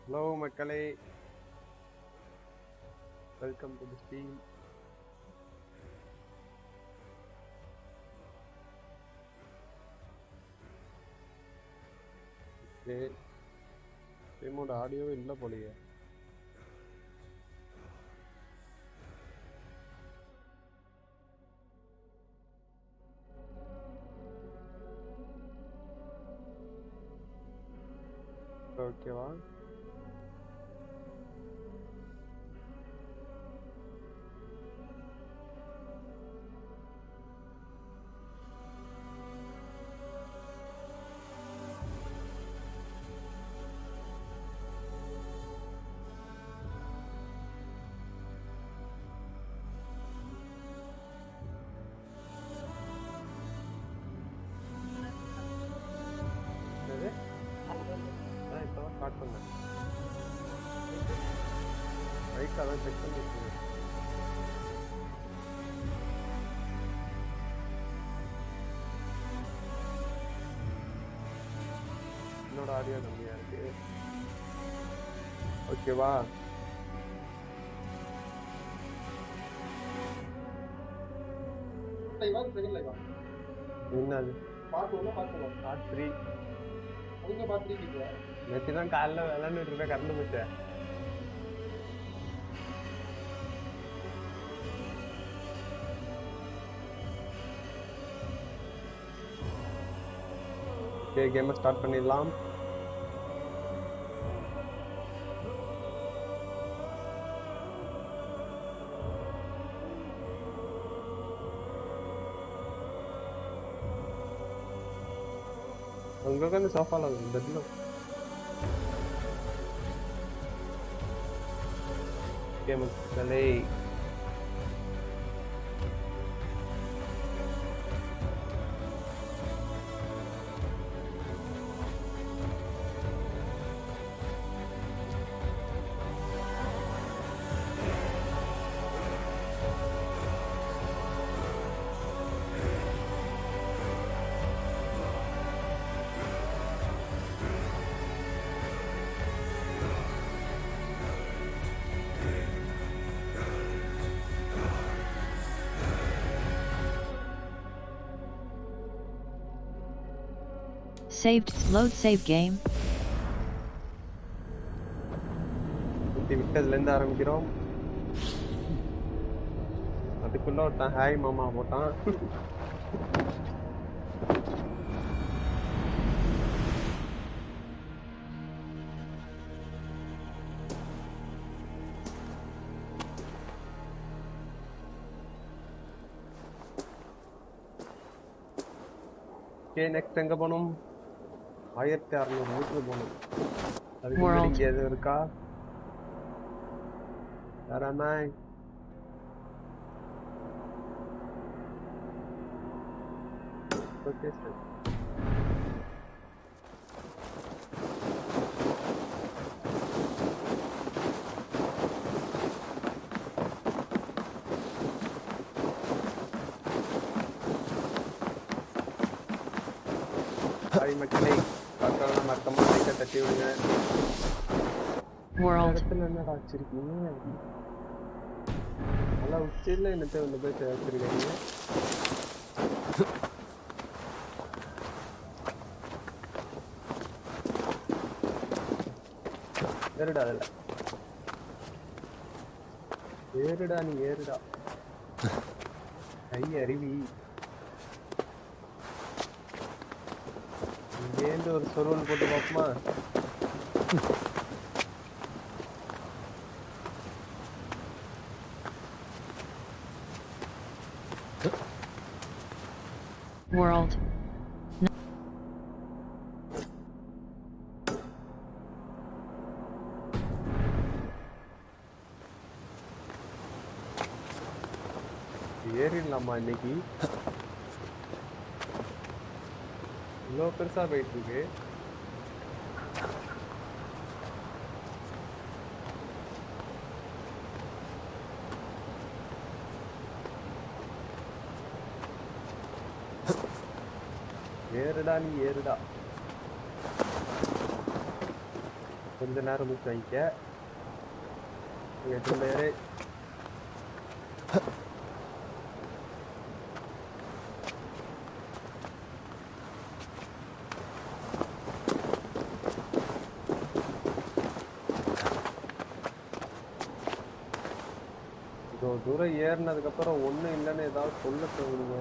Hello மக்களே, welcome to the stream. ஸ்ட்ரீமோட ஆடியோவே இல்லை போலியே. ஓகேவா? ஸ்டார்ட் பண்ணேன். ரைட் அதான் செக் பண்ணி வச்சுருங்க. என்னோட ஆடியோ கம்மியாக இருக்கு. ஓகேவா? என்னது பார்ட் 3 நேற்று தான் காலைல விளாண்டுட்டு இருப்பேன், கறந்து போச்சேன். ஓகே, கேமை ஸ்டார்ட் பண்ணிடலாம். அங்கே உட்காந்து சோஃபால பெட்ல மக்களே, Saved. Load save game. விட்டதுலேருந்து ஆரம்பிக்கிறோம். அதுக்குள்ள ஒருத்தன் ஹாய் மாமா போட்டான். ஓகே, நெக்ஸ்ட் எங்க போகணும்? 1600 மீட்டர் போகணும். அதுக்கு முன்னாடி இங்கே எதுவும் இருக்கா? யாராண்ணா? Okay sir. ஹாய் மக்களே, பார்க்கலாம் மறக்காம லைக்கை தட்டி விடுங்க. இடத்துல என்னடா வச்சிருக்கீங்க? நல்லா உச்சியில் என்னத்தை ஒன்று போய் வச்சிருக்கீங்க. ஏறுடா, அதில் ஏறுடா, நீ ஏறுடா. கை அருவி இங்கேருந்து ஒரு சொருவல் போட்டு பார்ப்போமா? World. ஏறிடலாமா இன்னைக்கு? இவ்வளோ பெருசா போயிட்டு இருக்கு. ஏறுடா, நீ ஏறுடா. கொஞ்ச நேரம் மூச்சு வாங்கிக்க. எத்தனை பேரு தூரம் ஏறினதுக்கு அப்புறம் ஒண்ணும் இல்லைன்னு ஏதாவது சொல்ல தோணுங்க.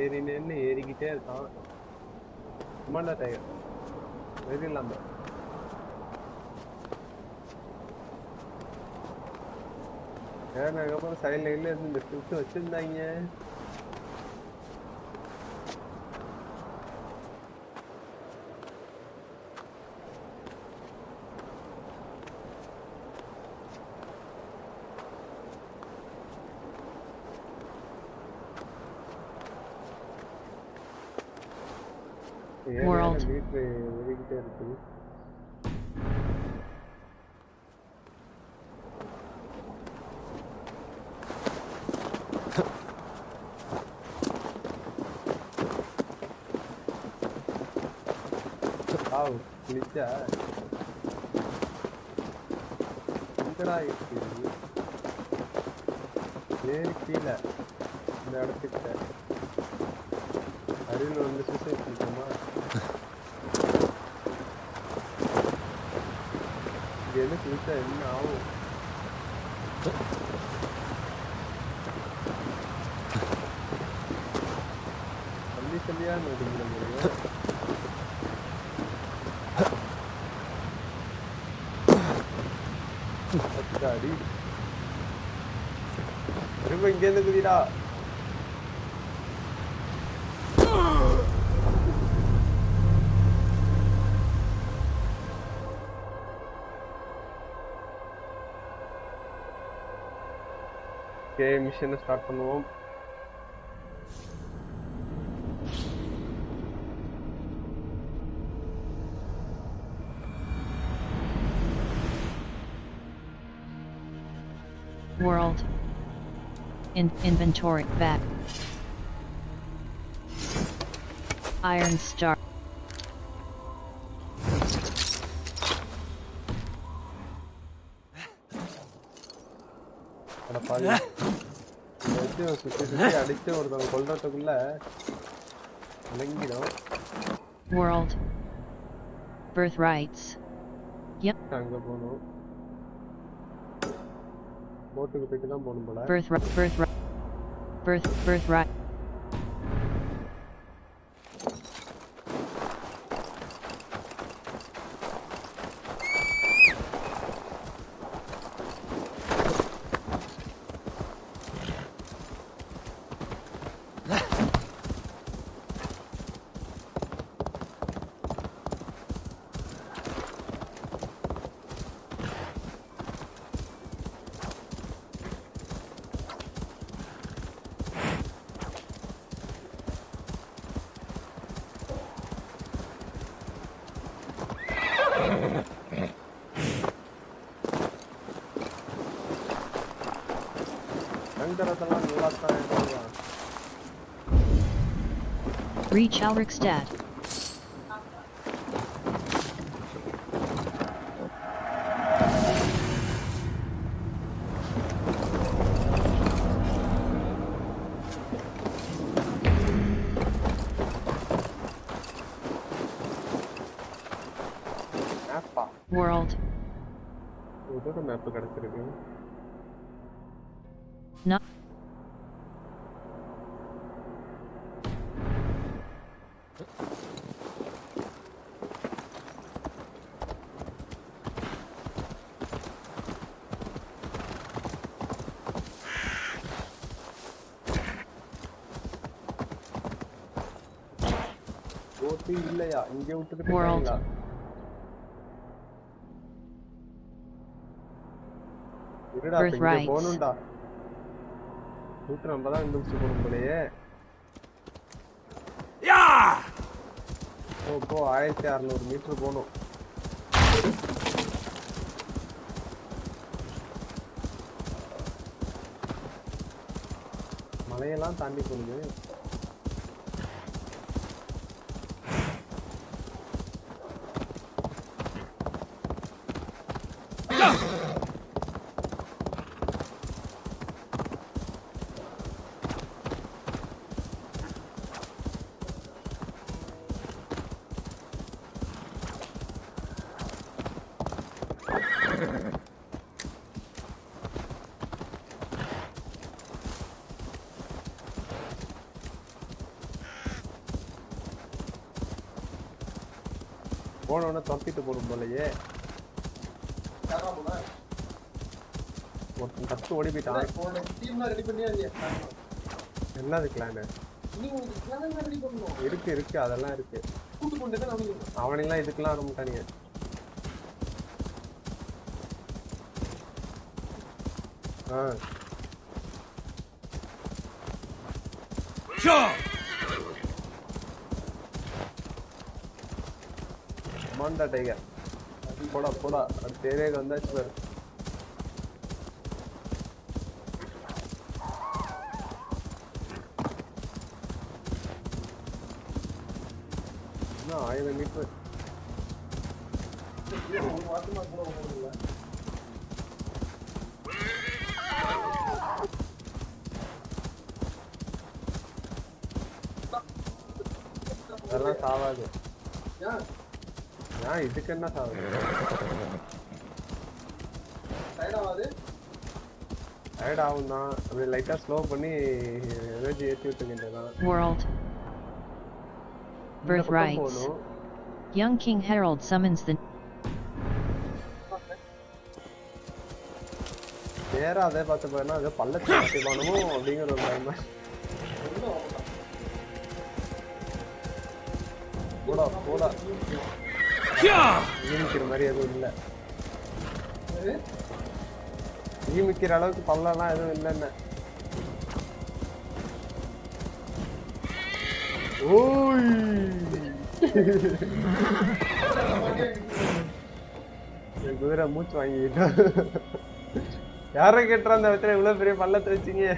ஏறினேன்னு ஏறிக்கிட்டே இருக்கான். சும்மா டயர் ஏறிடலாம. ஏறினதுக்கப்புறம் சைட்ல இருந்து இந்த ஸ்கிரிப்ட் வச்சிருந்தாங்க. World. Wow, glitch. எங்கடா இருக்கு? ஏறி கீழே இந்த இடத்துக்கிட்ட அருகில் வந்து சூசைட் பண்ணிக்கோமா? இது என்ன குளிச்சா என்ன ஆகும்? தள்ளி தள்ளியா நோடுங்கிற முடியும். அடி திரும்ப இங்கேருந்து குதிடா. ஓகே, மிஷனை ஸ்டார்ட் பண்ணுவோம். World. Inventory back. Iron Star. அட பாவி, சுத்தி அடிச்சு ஒருத்தவங்க கொல்றதுக்குள்ள விளங்கிடும். World. Birthrights. Yep. அங்க போகணும். போட்டுக்கு போயிட்டு தான் போகணும் போல. Birthright. Reach Alrikstad. World. ஒரு மேப் கிடைச்சிருக்கு. Not. ஷிப் இல்லையா இங்க விட்டுட்டு போறீங்களா இருடா இங்க போணும்டா ரூட் நம்ம தான் கண்டுபிடிச்சு போணும் போலயே போ 1600 மீட்டர் போகணும் மலையெல்லாம் தாண்டி போகுது போனோன்னு தொத்திட்டு போடும் போலயே ஒருத்தன் தப்பு ஓடி போயிட்டான் என்னது கிளான் இருக்கு அதெல்லாம் இருக்கு அவனெல்லாம் இதுக்கெல்லாம் வர மாட்டானுங்க மாண்டா டைகர் போடா போடா அடுத்த ஏரியாவுக்கு வந்தாச்சு பாரு இன்னும் 1000 மீட்டர் அதெல்லாம் சாவாது இதுக்கு என்ன சாகுது டயர்ட் ஆகும் தான் அப்படியே லைட்டா ஸ்லோ பண்ணி எனர்ஜி ஏற்றி விட்டுக்கிட்டதான் World. Birthrights. Young King Harold summons the நேரா அதே பார்த்து போனா அது பள்ளத்தை பண்ணணும் அப்படிங்கிற ஒரு டைம் போடா போடா ஈமிக்கிற மாதிரி எதுவும் இல்லை ஈமிக்கிற அளவுக்கு பள்ளம்லாம் எதுவும் இல்லைன்னு ஓய் குதிரை மூச்சு வாங்கிக்கிட்டோம் யாரை கேட்டுற அந்த இடத்துல இவ்வளவு பெரிய பள்ளத்தை வச்சிங்க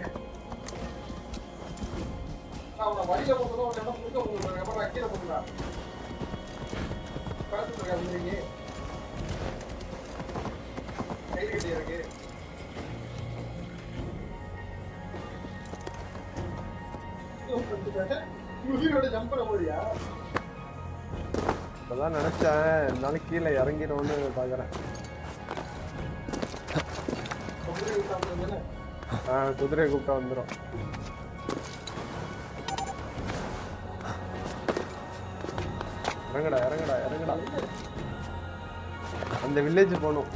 இப்பதான் நினைச்சேன் என்னால கீழே இறங்கிடும்னு பாக்குறேன் குதிரை கூப்பிட்டா வந்துடும் இறங்கடா இறங்கடா இறங்கடா அந்த வில்லேஜ் போகணும்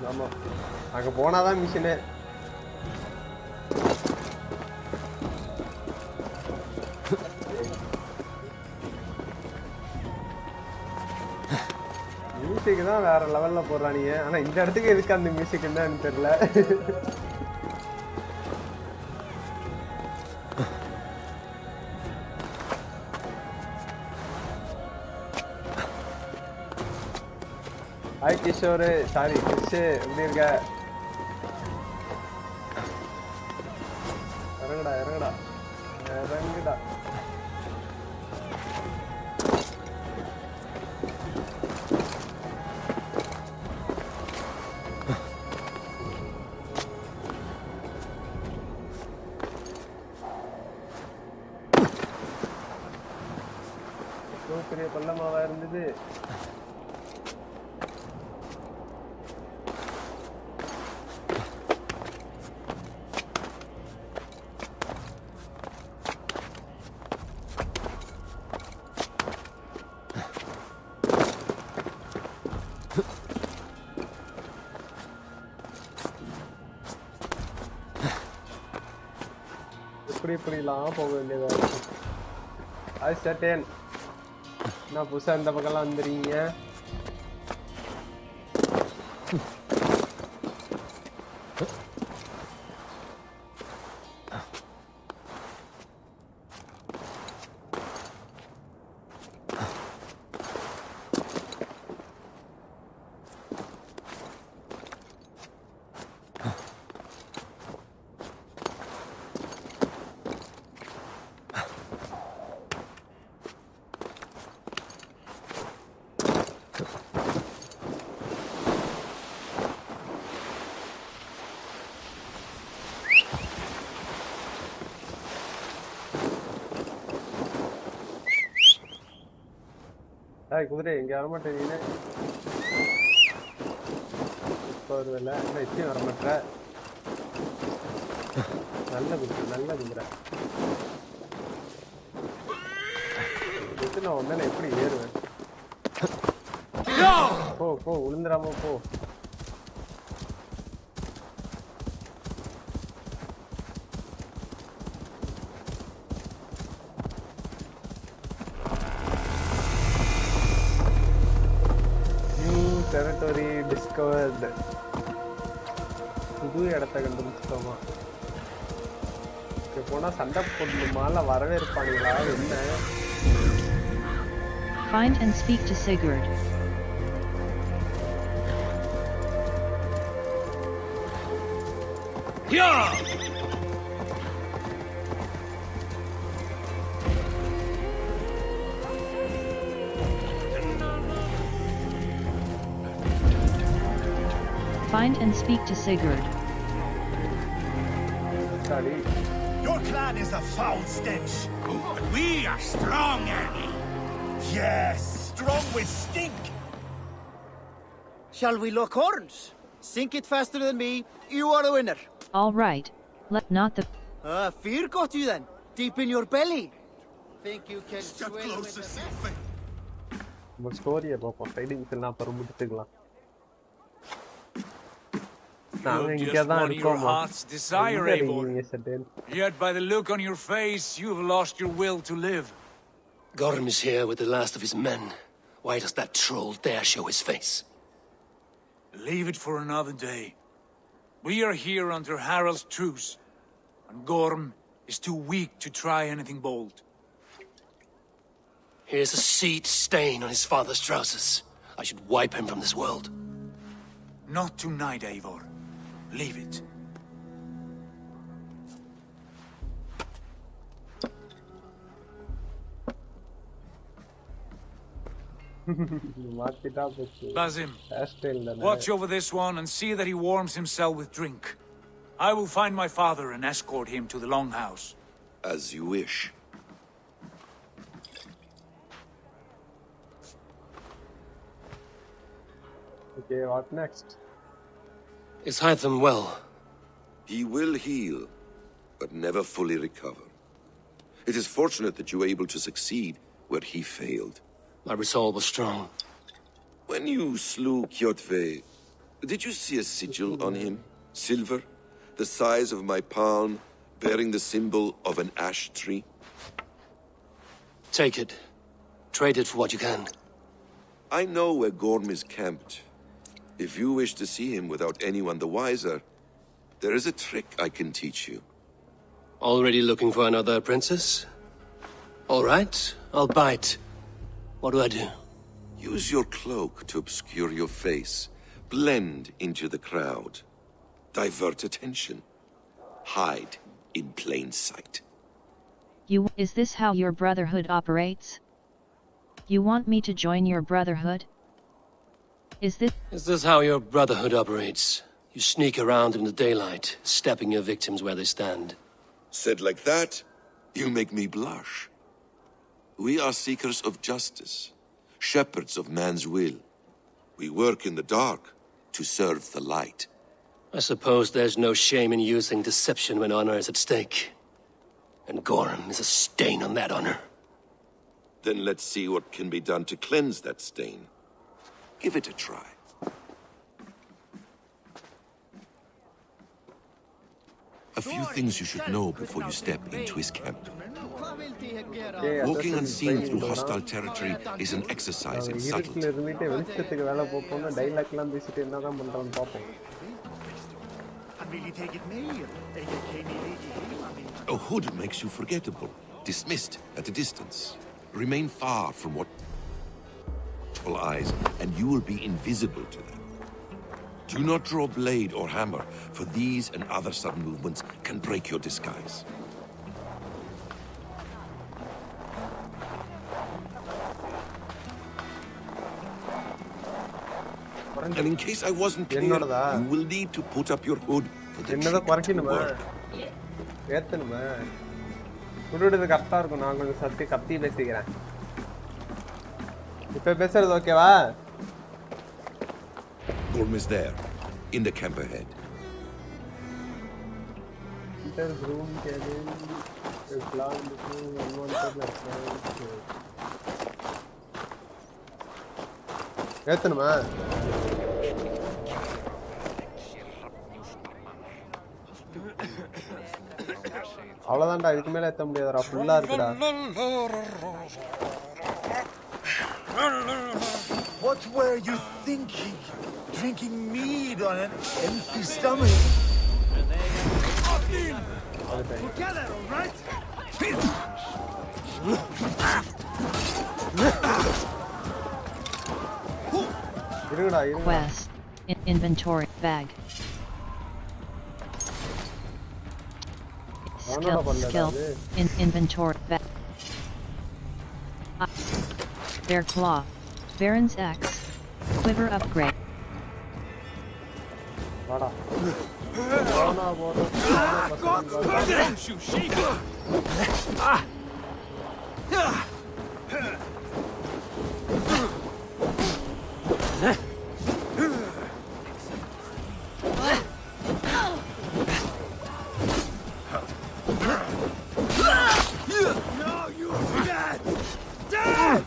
ஆமா அங்க போனாதான் மிஷினு மியூசிக் தான் வேற லெவல்ல போடுறானீங்க ஆனா இந்த இடத்துக்கு எதுக்கு அந்த மியூசிக் என்னன்னு தெரியல ஹாய் கிஷோர் சாரி கிஷ் எப்படி இருக்க இறங்குடா இறங்குடா இறங்குடா பெரிய பள்ளமாவா இருந்தது இப்படிலாம் போக வேண்டியதா இருக்கு I set in. நான் புதுசா இந்த பக்கம்லாம் வந்துறீங்க. குதிரை இங்க வரமாட்டேன் நீனு. இப்போ வருவல இல்லை இப்பயும் வரமாட்ட. நல்ல குதிரை நல்ல குதிரை. நான் ஒன்னு எப்படி ஏறுவேன்? போ போ உளுந்துராம போ. Territory discovered. புது இடத்தை கண்டுபிடிச்சிட்டோமா? போனா சண்டை போடணுமா இல்ல வரவே இருப்பாங்களா என்ன? Find and speak to Sigurd. Yeah! Find and speak to Sigurd. Sorry. Your clan is a foul stench, but we are strong, Annie. Yes, strong with stink. Shall we lock horns? Sink it faster than me. You are the winner. All right. Let not the Fear got you then. Deep in your belly. Think you can Step swim with closer, the Sylvan. நம்ம ஸ்டோரியை பார்ப்போம். Ridings எல்லாம் அப்புறம் முடிச்சுக்கலாம். நாங்க இங்க தான் இருக்கோம். Desire, Eivor. Yet by the look on your face, you've lost your will to live. Gorm is here with the last of his men. Why does that troll dare show his face? Leave it for another day. We are here under Harald's truce, and Gorm is too weak to try anything bold. Here's a seed stain on his father's trousers. I should wipe him from this world. Not tonight, Eivor. Leave it. Basim, watch over this one and see that he warms himself with drink. I will find my father and escort him to the Longhouse. As you wish. Okay, what next? Is Hytham well? He will heal, but never fully recover. It is fortunate that you were able to succeed where he failed. My resolve was strong. When you slew Kjotve, did you see a sigil on him? Silver, the size of my palm, bearing the symbol of an ash tree? Take it. Trade it for what you can. I know where Gorm is camped. If you wish to see him without anyone the wiser, there is a trick I can teach you. Already looking for another princess? All right, I'll bite. What do I do? Use your cloak to obscure your face. Blend into the crowd. Divert attention. Hide in plain sight. Is this how your brotherhood operates? You want me to join your brotherhood? Is this how your brotherhood operates? You sneak around in the daylight, stepping your victims where they stand. Said like that, you make me blush. We are seekers of justice, shepherds of man's will. We work in the dark to serve the light. I suppose there's no shame in using deception when honor is at stake. And Gorm is a stain on that honor. Then let's see what can be done to cleanse that stain. Give it a try. A few things you should know before you step into his camp. Okay, Walking unseen through hostile territory is an exercise in subtlety. இருந்துட்டு வெளிச்சத்துக்கு வேலை போப்போம்னா டைலாக்லாம் பேசிட்டு என்னதான் பண்றான்னு பார்ப்போம். A hood makes you forgettable, dismissed at a distance. Remain far from watchful eyes, and you will be invisible to them. Do not draw blade or hammer, for these and other sudden movements can break your disguise. And in case I wasn't clear, you will need to put up your hood for the trick to work. ஏத்தணுமா? குடுடுது கரெக்டா இருக்கும். நான் கொஞ்சம் கத்தி பேசிக்கிறேன். இப்ப பேசுறது ஓகேவா? Gorm is there, in the camp ahead. There's room cabin. A plan between unwanted actions. ஏத்தணுமா? அவ்வளவுதான்டா, இதுக்கு மேல ஏத்த முடியாதுடா, ஃபுல்லா இருக்குடா. What were you thinking? Drinking mead on an empty stomach? Together, all right? Quest. Inventory. Bag. Skill. Inventory. Bag. Bear claw. Baron's X. Quiver upgrade. வாடா. Don't you sheep! No, you dead! Dead!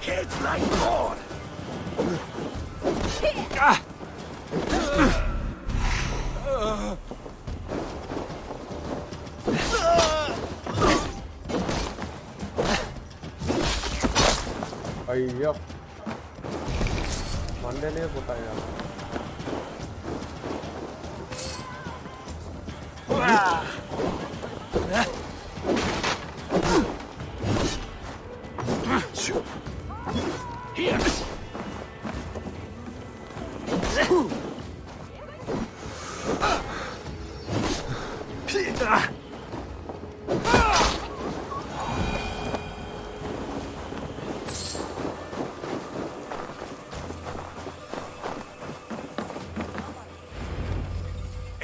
Hit like corn! ஐயோ மண்டையிலே போட்டாயா.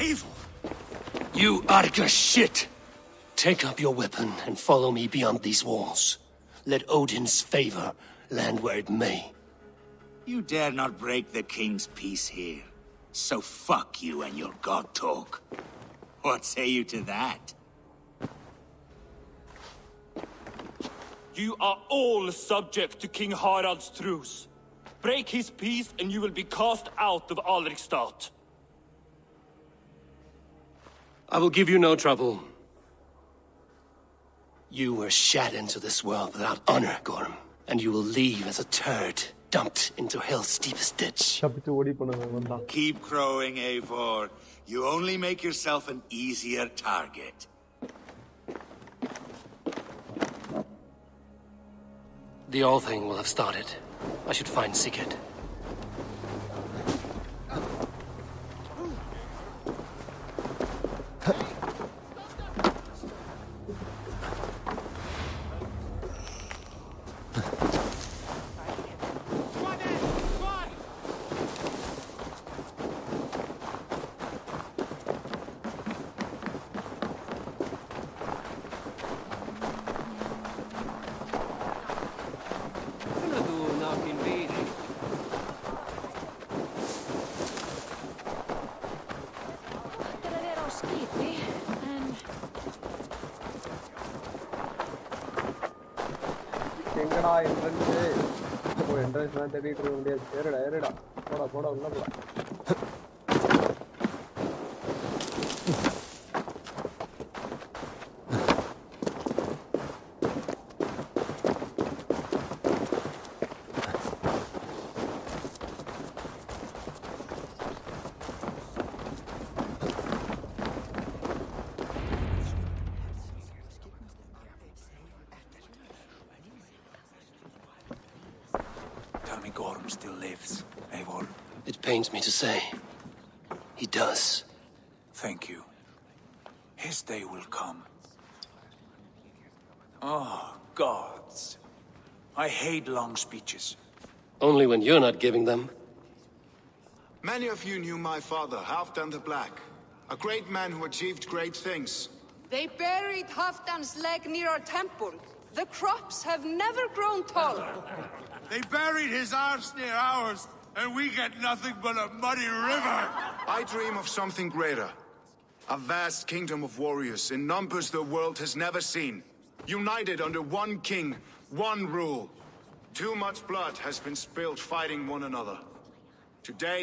Eivor! You Arga shit! Take up your weapon and follow me beyond these walls. Let Odin's favor land where it may. You dare not break the king's peace here. So fuck you and your god talk. What say you to that? You are all subject to King Harald's truce. Break his peace and you will be cast out of Alrikstad. I will give you no trouble. You were shat into this world without honor, Gorm, and you will leave as a turd dumped into hell's deepest ditch. Keep crowing, Eivor. You only make yourself an easier target. The All-Thing will have started. I should find Sigurd. எங்கடா entrance? ஓ entrance தான் தேடிட்டு இருக்க முடியாது. ஏறுடா ஏறுடா. போடா போடா உள்ள போடா. Tell me Gorm still lives, Eivor. It pains me to say. He does. Thank you. His day will come. Oh, gods. I hate long speeches. Only when you're not giving them. Many of you knew my father, Halfdan the Black. A great man who achieved great things. They buried Halfdan's leg near our temple. The crops have never grown taller. They buried his arse near ours, and we get nothing but a muddy river. I dream of something greater. A vast kingdom of warriors in numbers the world has never seen. United under one king, one rule. Too much blood has been spilled fighting one another. Today,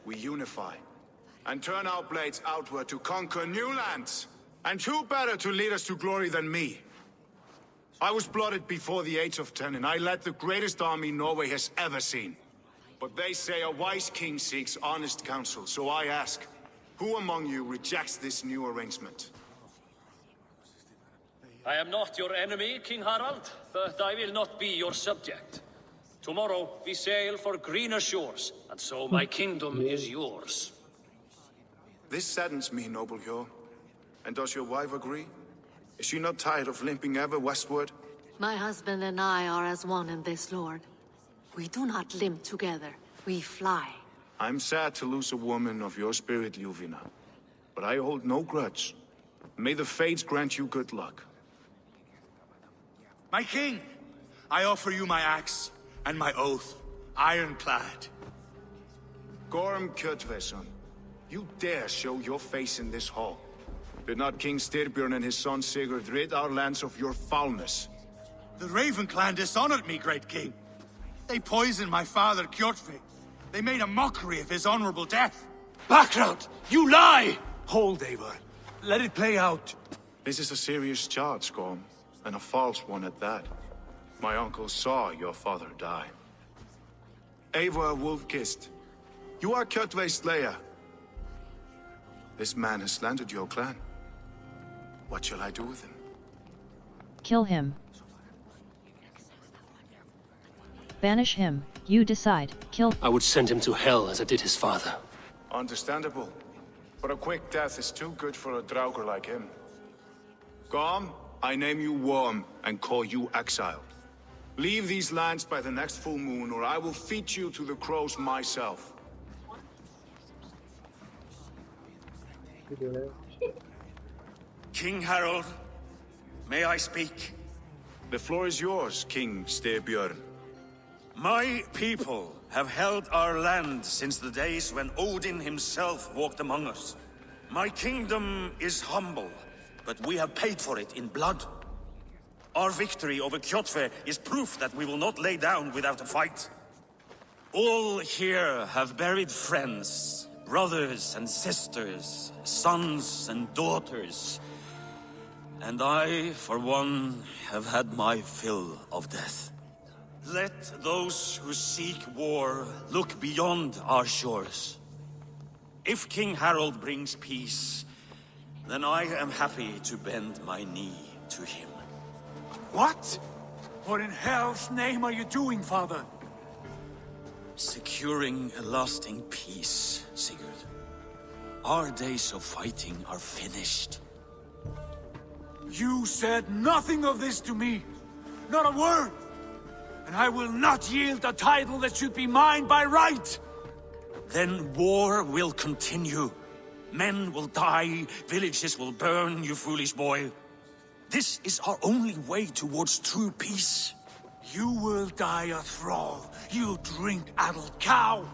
we unify. And turn our blades outward to conquer new lands. And who better to lead us to glory than me? I was blooded before the age of 10, and I led the greatest army Norway has ever seen. But they say a wise king seeks honest counsel, so I ask, who among you rejects this new arrangement? I am not your enemy, King Harald, but I will not be your subject. Tomorrow we sail for greener shores, and so my kingdom is yours. This saddens me, noble Hjor. And does your wife agree? Is she not tired of limping ever westward? My husband and I are as one in this, Lord. We do not limp together. We fly. I'm sad to lose a woman of your spirit, Ljuvina. But I hold no grudge. May the fates grant you good luck. My king, I offer you my axe and my oath, ironclad. Gorm Kjotveson, you dare show your face in this hall. Did not King Styrbjörn and his son Sigurd rid our lands of your foulness? The Raven clan dishonored me, great king. They poisoned my father, Kjotve. They made a mockery of his honorable death. Background! You lie! Hold, Eivor. Let it play out. This is a serious charge, Gorm, and a false one at that. My uncle saw your father die. Eivor Wolf-Kissed, you are Kjotve's slayer. This man has slandered your clan. What shall I do with him? Kill him. Banish him. You decide. Kill. I would send him to hell as I did his father. Understandable. But a quick death is too good for a Draugr like him. Gorm, I name you Worm and call you exiled. Leave these lands by the next full moon, or I will feed you to the crows myself. King Harold, may I speak? The floor is yours, King Styrbjörn. My people have held our land since the days when Odin himself walked among us. My kingdom is humble, but we have paid for it in blood. Our victory over Kjotve is proof that we will not lay down without a fight. All here have buried friends, brothers and sisters, sons and daughters. And I, for one, have had my fill of death. Let those who seek war look beyond our shores. If King Harold brings peace, then I am happy to bend my knee to him. What? What in hell's name are you doing, father? Securing a lasting peace, Sigurd. Our days of fighting are finished. You said nothing of this to me. Not a word. And I will not yield a title that should be mine by right. Then war will continue. Men will die, villages will burn, you foolish boy. This is our only way towards true peace. You will die a thrall. You drink-addled cow.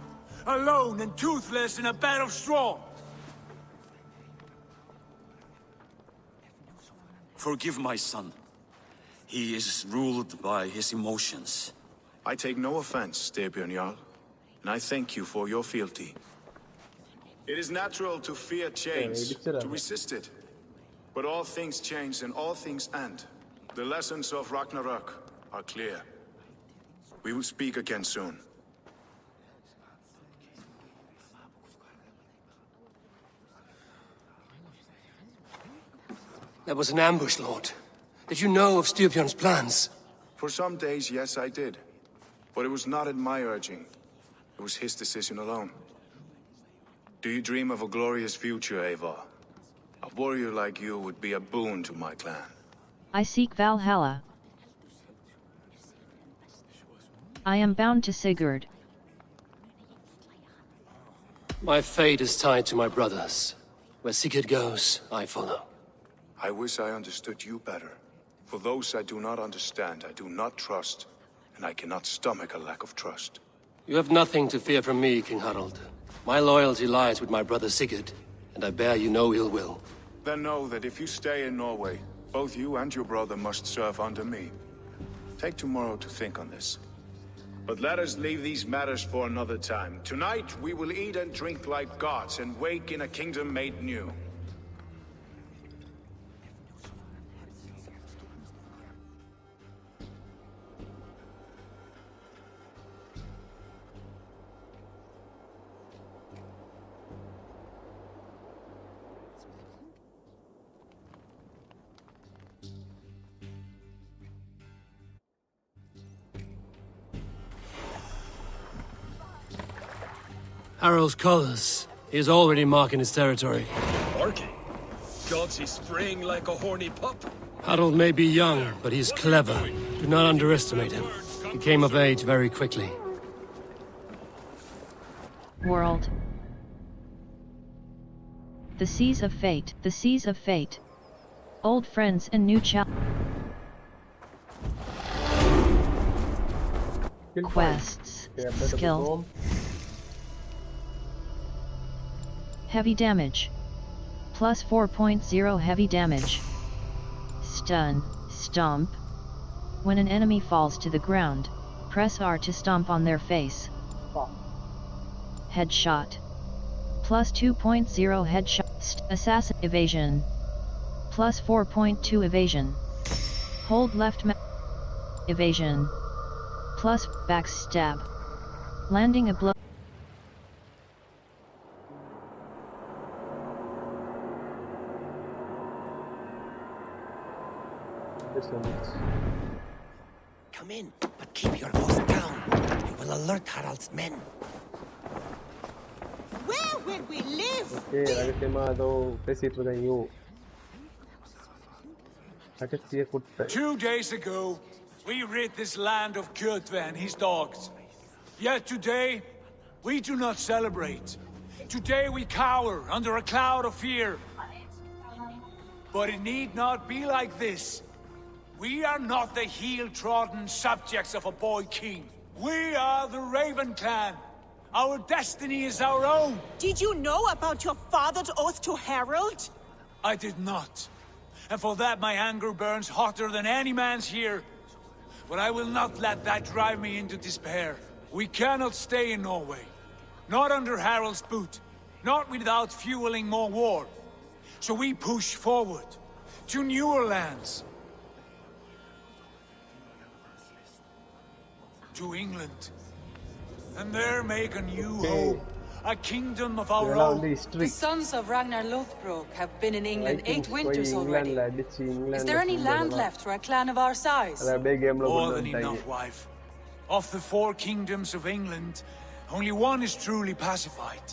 Alone and toothless in a bed of straw. Forgive my son. He is ruled by his emotions. I take no offense, Styrbjörn Jarl. and I thank you for your fealty. It is natural to fear change, to resist it. But all things change and all things end. The lessons of Ragnarok are clear. We will speak again soon. That was an ambush, Lord. Did you know of Styrbjörn's plans? For some days, yes, I did. But it was not at my urging. It was his decision alone. Do you dream of a glorious future, Eivor? A warrior like you would be a boon to my clan. I seek Valhalla. I am bound to Sigurd. My fate is tied to my brothers. Where Sigurd goes, I follow. I wish I understood you better. For those I do not understand, I do not trust, and I cannot stomach a lack of trust. You have nothing to fear from me, King Harald. My loyalty lies with my brother Sigurd, and I bear you no ill will. Then know that if you stay in Norway, both you and your brother must serve under me. Take tomorrow to think on this. But let us leave these matters for another time. Tonight we will eat and drink like gods and wake in a kingdom made new. Harald's colors. He is already marking his territory. Marking? Gods, he's spraying like a horny pup. Harald may be young, but he's clever. Do not underestimate him. He came of age very quickly. World. The Seas of Fate. The Seas of Fate. Old friends and new quests. Skill. Heavy damage. Plus 4.0 heavy damage. Stun, stomp. When an enemy falls to the ground, press R to stomp on their face. Headshot. Plus 2.0 headshot. Assassin evasion. Plus 4.2 evasion. Hold left evasion. Plus backstab. Landing a blow. Come in, but keep your voice down. You will alert Harald's men. Where will we live? Okay, ragazzi, pesito da io. 2 days ago, we rid this land of Kjotve and his dogs. Yet today, we do not celebrate. Today we cower under a cloud of fear. But it need not be like this. We are not the heel-trodden subjects of a boy king. We are the Raven clan. Our destiny is our own. Did you know about your father's oath to Harald? I did not. And for that my anger burns hotter than any man's here. But I will not let that drive me into despair. We cannot stay in Norway. Not under Harald's boot. Not without fueling more war. So we push forward. To newer lands. To England. And there make a new home. A kingdom of our own. The sons of Ragnar Lothbrok have been in England 8 winters already. Is there any land left for a clan of our size? More than enough, wife. Of the 4 kingdoms of England, only one is truly pacified.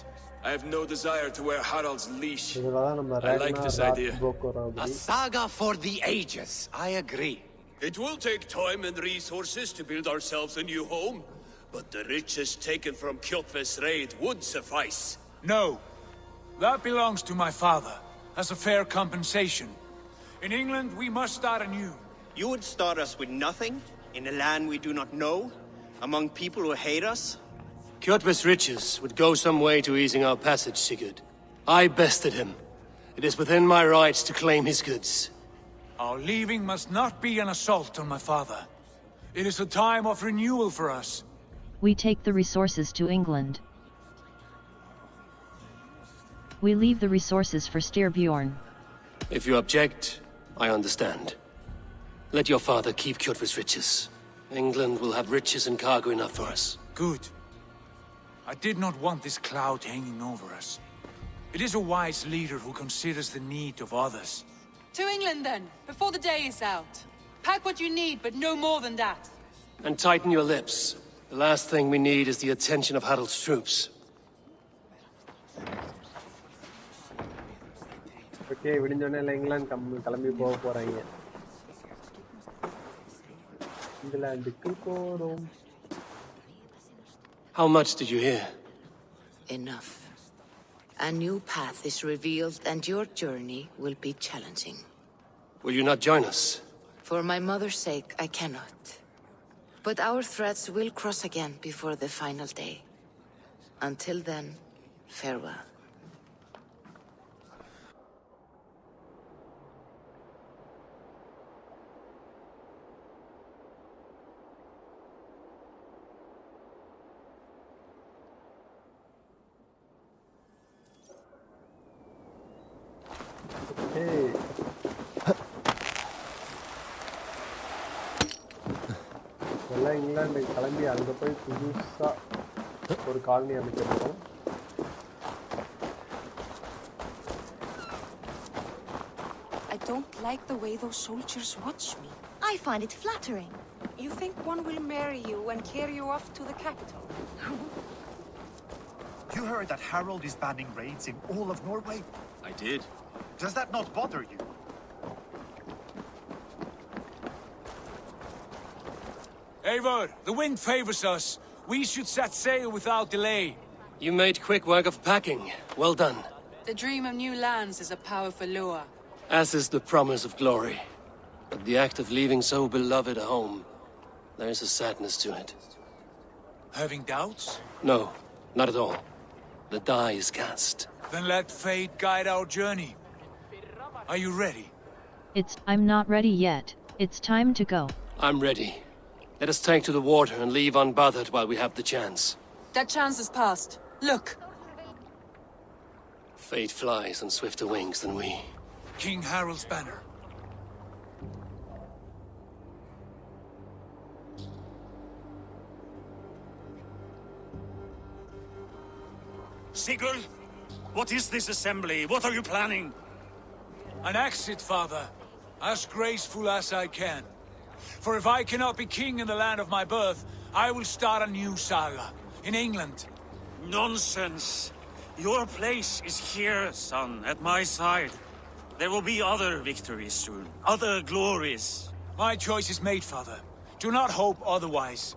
I have no desire to wear Harald's leash. I like this idea. A saga for the ages, I agree. It will take time and resources to build ourselves a new home, but the riches taken from Kjotve's raid would suffice. No. That belongs to my father, as a fair compensation. In England, we must start anew. You would start us with nothing? In a land we do not know? Among people who hate us? Kjotve's riches would go some way to easing our passage, Sigurd. I bested him. It is within my rights to claim his goods. Our leaving must not be an assault on my father. It is a time of renewal for us. We take the resources to England. We leave the resources for Styrbjorn. If you object, I understand. Let your father keep Kjotve's riches. England will have riches and cargo enough for us. Good. I did not want this cloud hanging over us. It is a wise leader who considers the need of others. To England then, before the day is out. Pack what you need, but no more than that. And tighten your lips. The last thing we need is the attention of Harald's troops. Okay, விடிஞ்சோனே England கிளம்பி போக போறாங்க. இங்கிலாந்துக்கு போறோம். How much did you hear? Enough. A new path is revealed and your journey will be challenging. Will you not join us? For my mother's sake, I cannot. But our threads will cross again before the final day. Until then, farewell. எல்லாம் இங்கிலாந்து கிளம்பி அங்கே போய் புதுசா ஒரு colony அமைச்சிருக்கோம். I don't like the way those soldiers watch me. I find it flattering. You think one will marry you and carry you off to the capital? You heard that Harald is banning raids in all of Norway? I did. Does that not bother you? Eivor, the wind favors us. We should set sail without delay. You made quick work of packing. Well done. The dream of new lands is a powerful lure. As is the promise of glory. But the act of leaving so beloved a home, there is a sadness to it. Having doubts? No, not at all. The die is cast. Then let fate guide our journey. Are you ready? I'm not ready yet. It's time to go. I'm ready. Let us take to the water and leave unbothered while we have the chance. That chance is past. Look! Fate flies on swifter wings than we. King Harald's banner. Sigurd! What is this assembly? What are you planning? An exit, father. As graceful as I can. For if I cannot be king in the land of my birth, I will start a new saga. In England. Nonsense! Your place is here, son, at my side. There will be other victories soon. Other glories. My choice is made, father. Do not hope otherwise.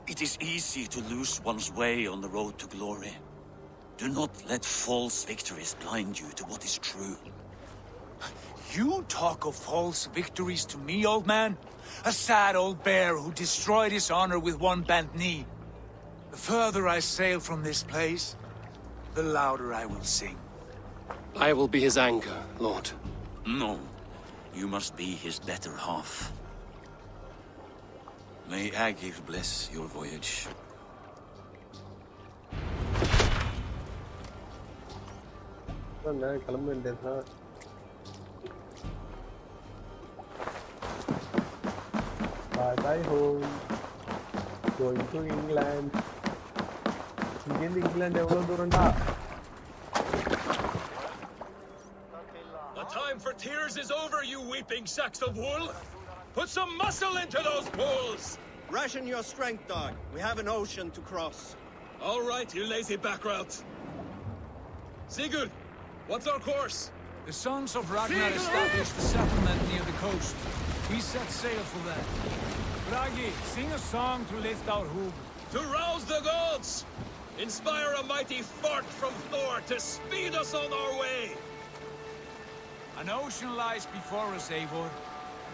It is easy to lose one's way on the road to glory. Do not let false victories blind you to what is true. You talk of false victories to me, old man? A sad old bear who destroyed his honor with one bent knee. The further I sail from this place, the louder I will sing. I will be his anchor, Lord. No. You must be his better half. May Agir bless your voyage. கிளம்ப வேண்டியதுதான். Bye home. Going to England. இங்கிருந்து இங்கிலாந்து எவ்வளவு தூரம்டா? The time for tears is over, you weeping sacks of wool. Put some muscle into those bulls. Ration your strength, dog. We have an ocean to cross. All right, you lazy backrout. Sigurd, what's our course? The sons of Ragnar established the settlement near the coast. We set sail for that. Bragi, sing a song to lift our hoop. To rouse the gods! Inspire a mighty fart from Thor to speed us on our way! An ocean lies before us, Eivor.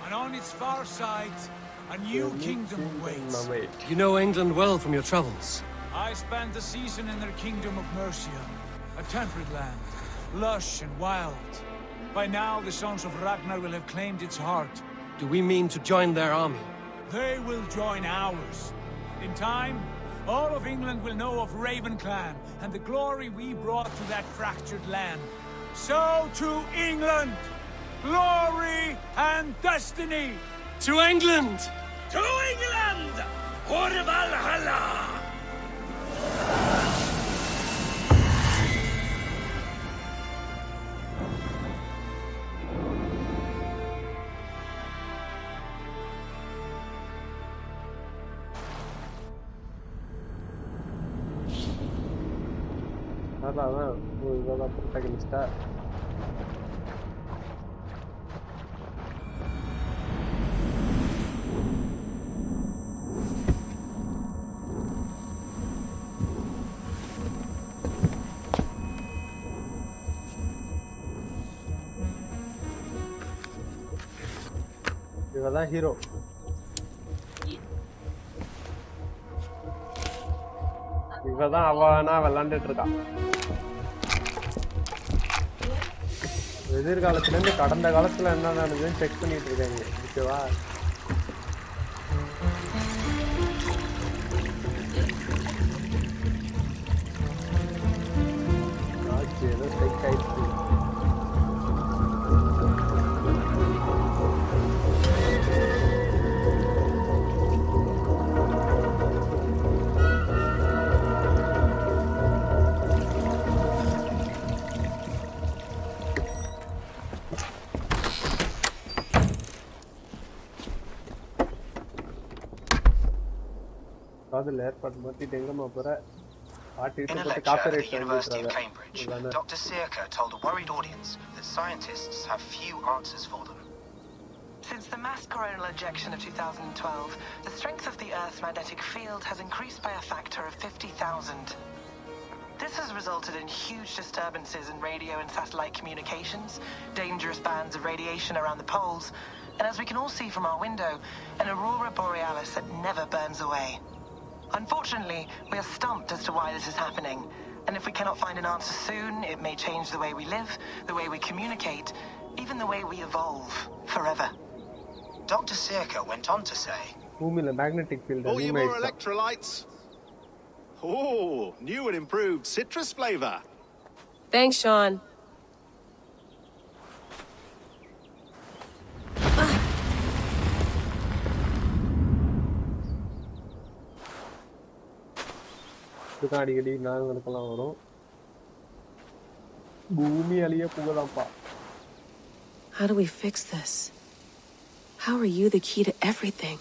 And on its far side, a new kingdom awaits. You know England well from your travels. I spent a season in their kingdom of Mercia. A temperate land, lush and wild. By now, the sons of Ragnar will have claimed its heart. Do we mean to join their army? they will join ours. In time, all of England will know of Ravenclan and the glory we brought to that fractured land. So to England, glory and destiny! To England! To England! Creed Valhalla! அதான் இவதான் ப்ரொட்டகனிஸ்டா. இவதான் hero. இவதான் அவனா விளாண்டுட்டு இருக்கான். எதிர்காலத்துல இருந்து கடந்த காலத்துல என்ன நடந்ததுன்னு செக் பண்ணிட்டு இருக்காங்க. ஓகேவா? ஏதோ ஸ்ட்ரைக் ஆயிடுச்சு. In a lecture at the University of Cambridge, Dr. Circa told a worried audience that scientists have few answers for them. Since the mass coronal ejection of 2012, the strength of the Earth's magnetic field has increased by a factor of 50,000. This has resulted in huge disturbances in radio and satellite communications, dangerous bands of radiation around the poles, and as we can all see from our window, an aurora borealis that never burns away. Unfortunately, we are stumped as to why this is happening, and if we cannot find an answer soon, it may change the way we live, the way we communicate, even the way we evolve, forever. Dr. Circa went on to say, magnetic field. Oh, you more electrolytes? Oh, new and improved citrus flavor. Thanks, Sean. அடிக்கடி நாங்களுக்கெல்லாம் வரும். பூமி அழிய போகுதாப்பா. How do we fix this? How are you the key to everything?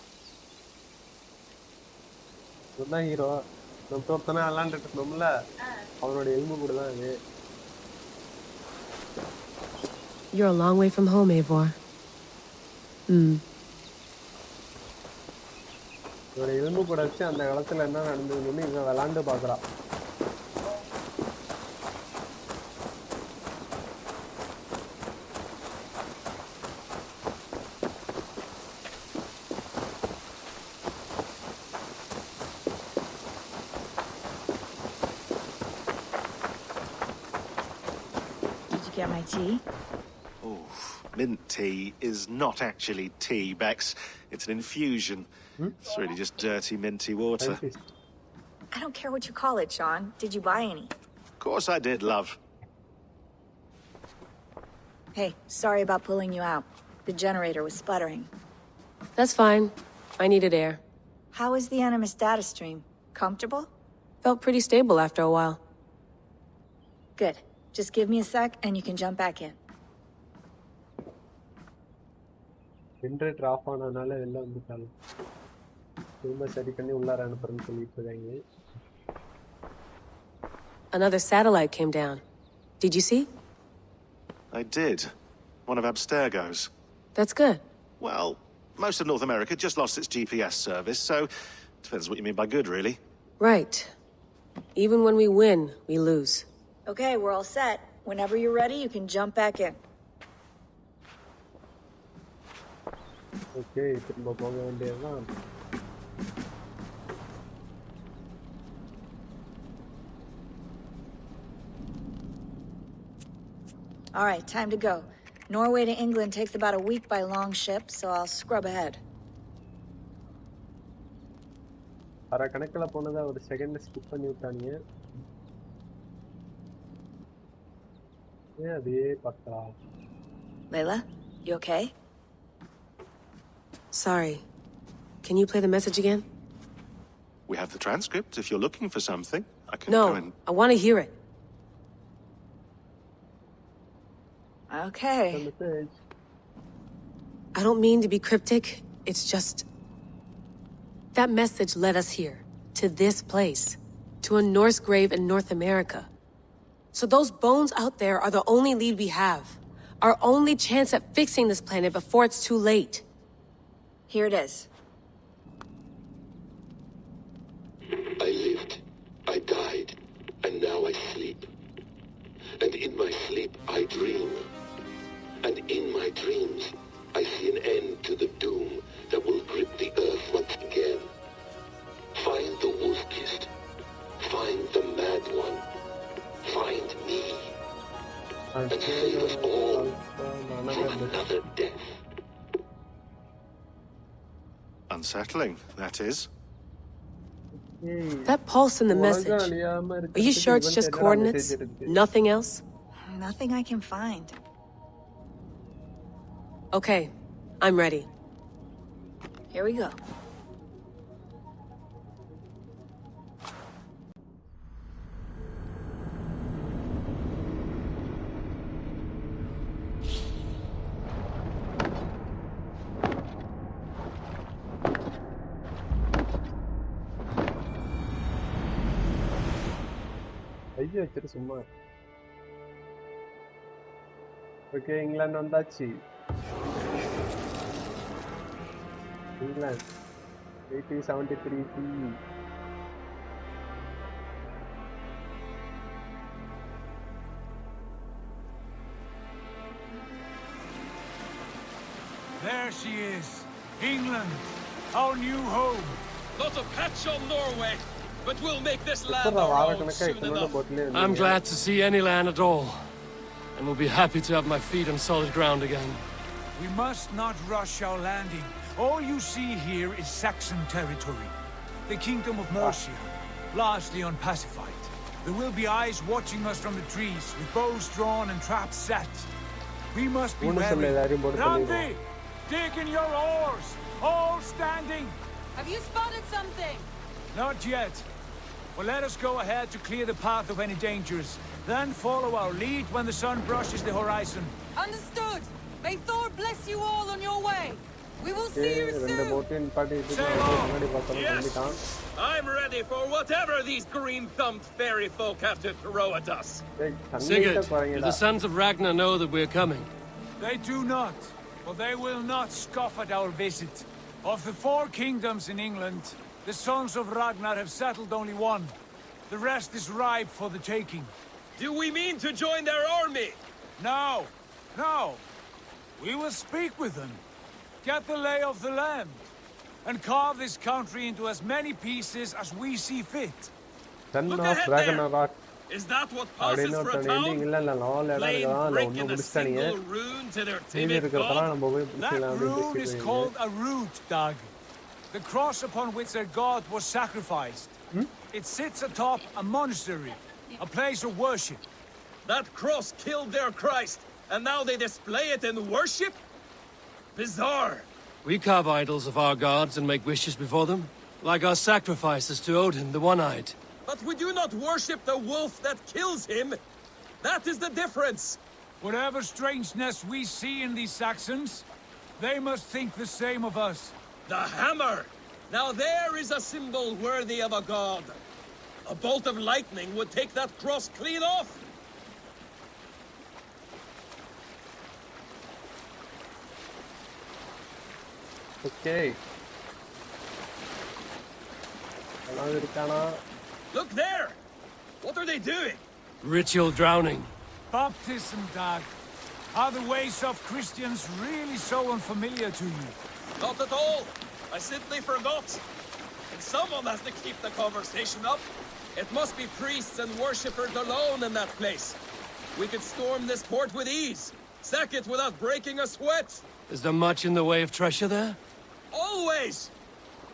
இதுதான் hero. நம்ம ஒருத்தனை விளாண்டுட்டு இருந்தோம்ல, அவனோட எலும்பு கூட தான் இது. You're a long way from home, Eivor. இவரை எலும்பு கூட வச்சு அந்த காலத்துல என்ன நடந்ததுன்னு இவன் விளாண்டு பாக்குறான். Did you get my tea? Oh, mint tea is not actually tea, Bex. It's an infusion. It's really just dirty, minty water. I don't care what you call it, Sean. Did you buy any? Of course I did, love. Hey, sorry about pulling you out. The generator was sputtering. That's fine. I needed air. How is the Animus data stream? Comfortable? Felt pretty stable after a while. Good. Just give me a sec and you can jump back in. Generator off ஆனனால எல்லாம் வந்துட்டாங்க. திரும்ப சரி பண்ணி உள்ளார அனுப்புறேன்னு சொல்லிட்டு இருக்காங்க. Another satellite came down. Did you see? I did. One of Abstergo's. That's good. Well, most of North America just lost its GPS service, so depends what you mean by good, really. Right. Even when we win, we lose. Okay, we're all set. Whenever you're ready, you can jump back in. Okay, திரும்ப போக வேண்டியதுதான். All right, time to go. Norway to England takes about a week by long ship, so I'll scrub ahead. அரை கணக்கில் போனதா ஒரு second skip பண்ணி விட்டானுங்க. ஏன் அதே பார்த்தா? Layla, you okay? Sorry. Can you play the message again? We have the transcript if you're looking for something. I can No, go and... I want to hear it. Okay. I don't mean to be cryptic. It's just... That message led us here. To this place. To a Norse grave in North America. So those bones out there are the only lead we have. Our only chance at fixing this planet before it's too late. Here it is. I lived, I died, and now I sleep. And in my sleep I dream. And in my dreams I see an end to the doom that will grip the earth once again. Find the wolf-kissed. Find the mad one. Find me. And save us all from another death. Unsettling, that is. That pulse in the message. Are you sure it's just coordinates? Nothing else? Nothing I can find. Okay, I'm ready. Here we go. ஐயோ வச்சிரு சும்மா. Okay, England வந்தாச்சு. England 1873 CE. There she is, England, our new home. Not a patch on Norway, but we'll make this land our own soon enough. I'm glad to see any land at all, and will be happy to have my feet on solid ground again. We must not rush our landing. All you see here is Saxon territory. The kingdom of Mercia, largely unpacified. There will be eyes watching us from the trees, with bows drawn and traps set. We must be ready. Randi, dig in your oars, all standing. Have you spotted something? Not yet. Well, let us go ahead to clear the path of any dangers. Then follow our lead when the sun brushes the horizon. Understood. May Thor bless you all on your way. We will see you soon. Sail on. Yes, I'm ready for whatever these green-thumbed fairy folk have to throw at us. Sigurd, do the sons of Ragnar know that we're coming? They do not, but they will not scoff at our visit. Of the 4 kingdoms in England, the sons of Ragnar have settled only one. The rest is ripe for the taking. Do we mean to join their army? No, no. We will speak with them, get the lay of the land, and carve this country into as many pieces as we see fit. Look ahead there. Is that what passes for a town? Plain brick in a single rune to their timid god? That rune is called a root, Dag. The cross upon which their god was sacrificed. It sits atop a monastery, a place of worship. That cross killed their Christ, and now they display it in worship? Bizarre. We carve idols of our gods and make wishes before them, like our sacrifices to Odin, the One-Eyed. But we do not worship the wolf that kills him. That is the difference. Whatever strangeness we see in these Saxons, they must think the same of us. The hammer! Now there is a symbol worthy of a god. A bolt of lightning would take that cross clean off. Okay. Look there! What are they doing? Ritual drowning. Baptism, Dag. Are the ways of Christians really so unfamiliar to you? Not at all. I simply forgot. And someone has to keep the conversation up. It must be priests and worshippers alone in that place. We could storm this port with ease. Sack it without breaking a sweat. Is there much in the way of treasure there? Always!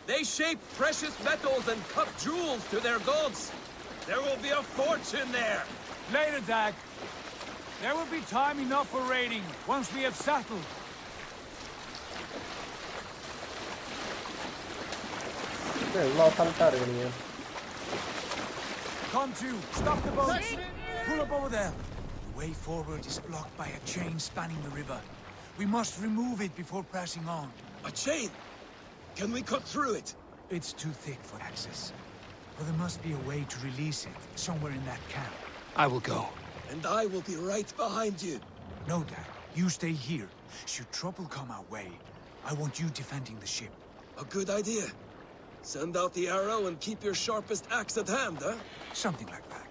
They shape precious metals and cut jewels to their gods. There will be a fortune there. Later, Dag. There will be time enough for raiding once we have settled. Come to, stop the boats. Pull up over there. The way forward is blocked by a chain spanning the river. We must remove it before passing on. A chain? Can we cut through it? It's too thick for access. But there must be a way to release it, somewhere in that camp. I will go. And I will be right behind you. No, Dad. You stay here. Should trouble come our way, I want you defending the ship. A good idea. Send out the arrow and keep your sharpest axe at hand, huh? Something like that.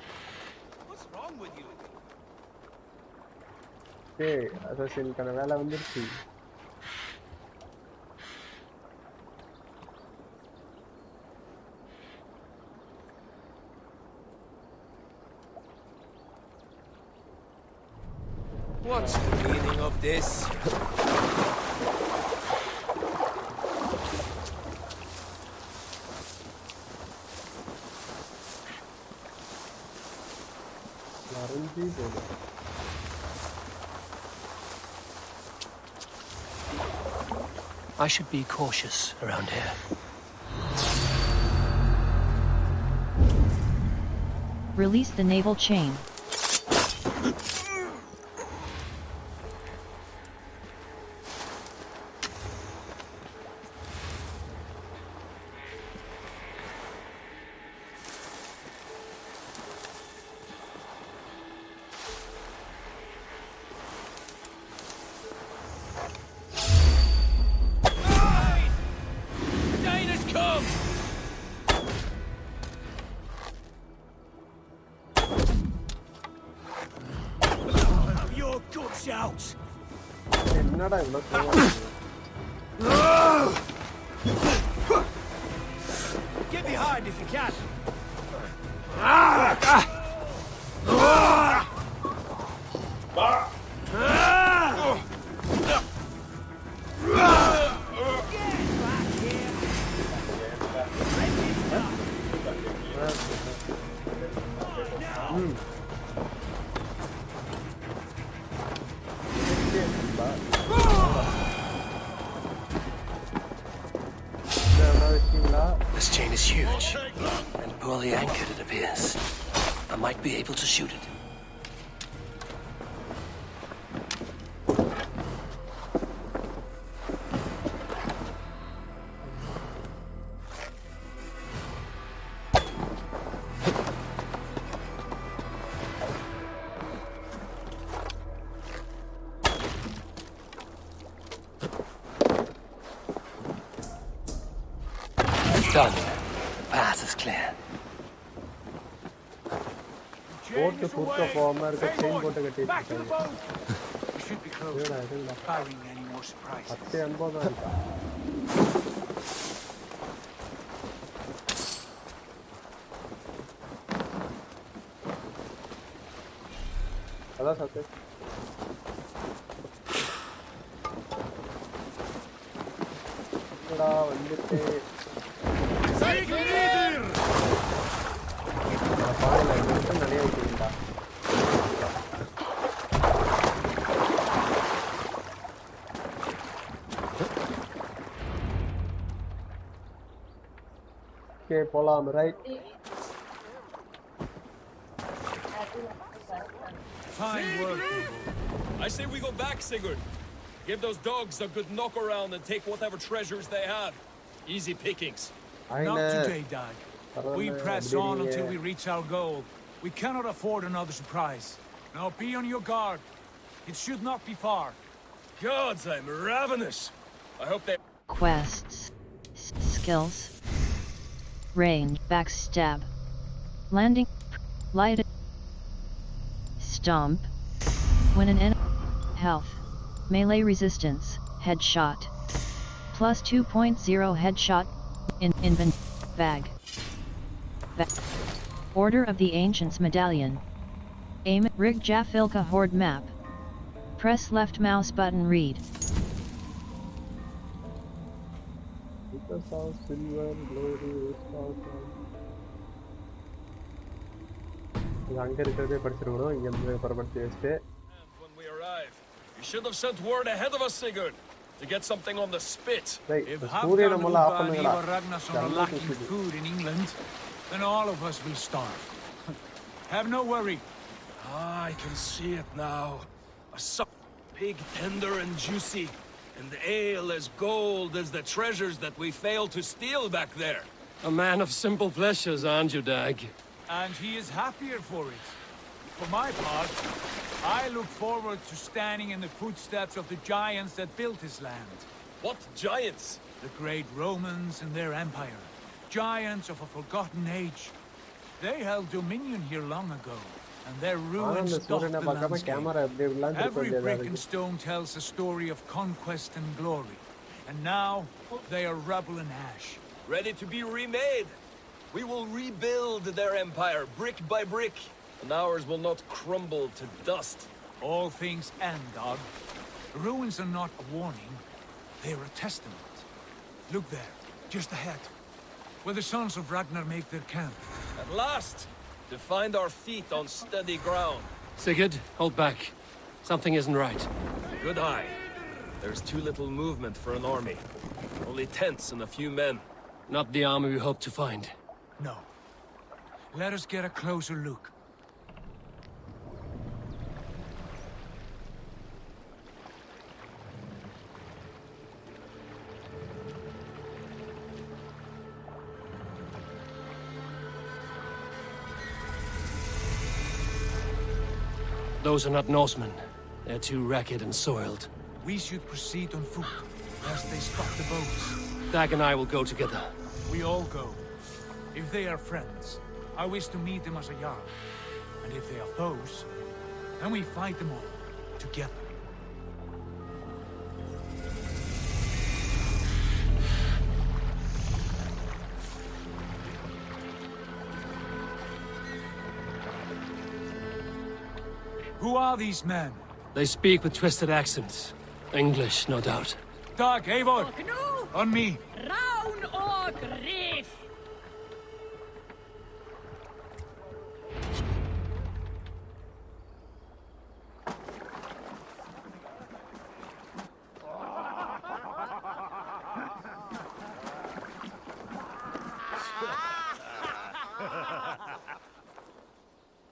What's wrong with you? Okay, assassin kana vela vandiruchu. What's the meaning of this? I should be cautious around here. Release the naval chain. Get behind if you can. This chain is huge, and poorly anchored it appears. I might be able to shoot it. Done. The path is clear. Back to the boat. We should be close. Barring any more surprises. Okay, polam, right? Fine work, people. I say we go back, Sigurd. Give those dogs a good knock around and take whatever treasures they have. Easy pickings. Not today, Dag. We press on until we reach our goal. We cannot afford another surprise. Now be on your guard. It should not be far. Gods, I'm ravenous. I hope they... Quests. Skills. Range. Backstab. Landing. Light. Stomp. When an enemy. Health. Melee resistance. Headshot. Plus 2.0 headshot. Invent. Bag. Order of the Ancients Medallion. Aim. Rig Jafilka Horde Map. Press left mouse button. Read. Princess of Silver, glory, அங்க இருக்கிறதே படிச்சிருக்கணும் இங்க இருந்து பரபரத்தி வச்சுட்டு. When we arrive, you should have sent word ahead of us, Sigurd, to get something on the spit. If Halfdan and Eivor Ragnarsson are lacking food in England, then all of us will starve. Have no worry. I can see it now. A pig tender and juicy, and the ale as gold as the treasures that we failed to steal back there. A man of simple pleasures, aren't you, Dag? And he is happier for it. For my part, I look forward to standing in the footsteps of the giants that built this land. What giants? The great Romans and their empire. Giants of a forgotten age. They held dominion here long ago, and their ruins dot the landscape. Every brick and stone tells a story of conquest and glory. And now, they are rubble and ash. Ready to be remade. We will rebuild their empire, brick by brick, and ours will not crumble to dust. All things end, Dog. Ruins are not a warning, they are a testament. Look there, just ahead, where the sons of Ragnar make their camp. At last, to find our feet on steady ground. Sigurd, hold back. Something isn't right. Good eye. There's too little movement for an army. Only tents and a few men. Not the army we hoped to find. No. Let us get a closer look. Those are not Norsemen. They're too ragged and soiled. We should proceed on foot, lest they spot the boats. Dag and I will go together. We all go. If they are friends, I wish to meet them as a jarl. And if they are foes, then we fight them all, together. Who are these men? They speak with twisted accents. English, no doubt. Dag, Eivor! On me! Raun og Grif!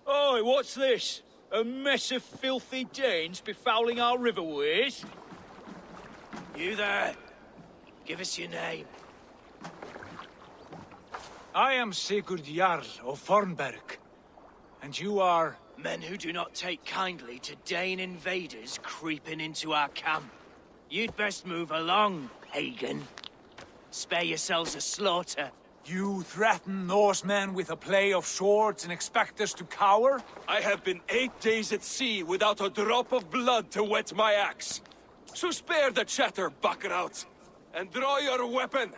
Oi, what's this? A mess of filthy Danes befouling our riverways? You there! Give us your name. I am Sigurd Jarl of Fornberg. And you are? Men who do not take kindly to Dane invaders creeping into our camp. You'd best move along, pagan. Spare yourselves a slaughter. You threaten Norsemen with a play of swords and expect us to cower? I have been 8 days at sea without a drop of blood to wet my axe. So spare the chatter, buckerout, and draw your weapon.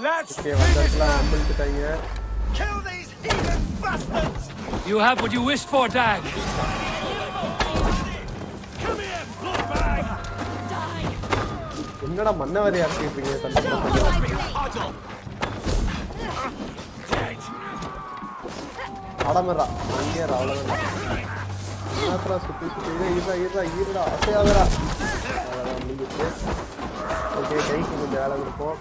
Let's kill these heathen bastards! You have what you wished for, Dag. Come here, bloodbag! என்னடா மன்னவரே ஆக்கிட்டீங்க அடமரா அங்கே அவ்வளவுதான் மாத்திரா சுத்தி சுத்தி ஈரா அசையாதரா அவ்வளவுதான் முடிஞ்சிச்சு. Okay கைக்கு கொஞ்சம் வேலை கொடுப்போம்.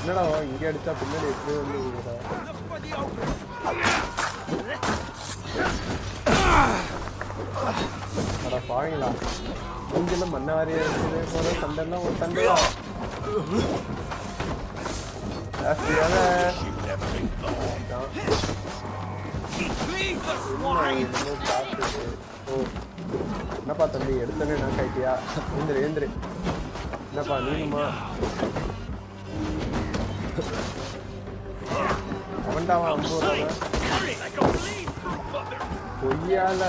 என்னடா இங்கே அடிச்சா பின்னாடி எப்படி வந்து அட பாவீங்களா மூஞ்சில மண்ண வாரியா இருக்குது போல சண்டைலாம் ஒரு சண்டையா ஜாஸ்தியாக ஓ என்னப்பா தம்பி எடுத்தோன்னே நான் கைட்டியா ஏந்திரு என்னப்பா நீங்கம்மா அவன்டாவா 50 பொய்யால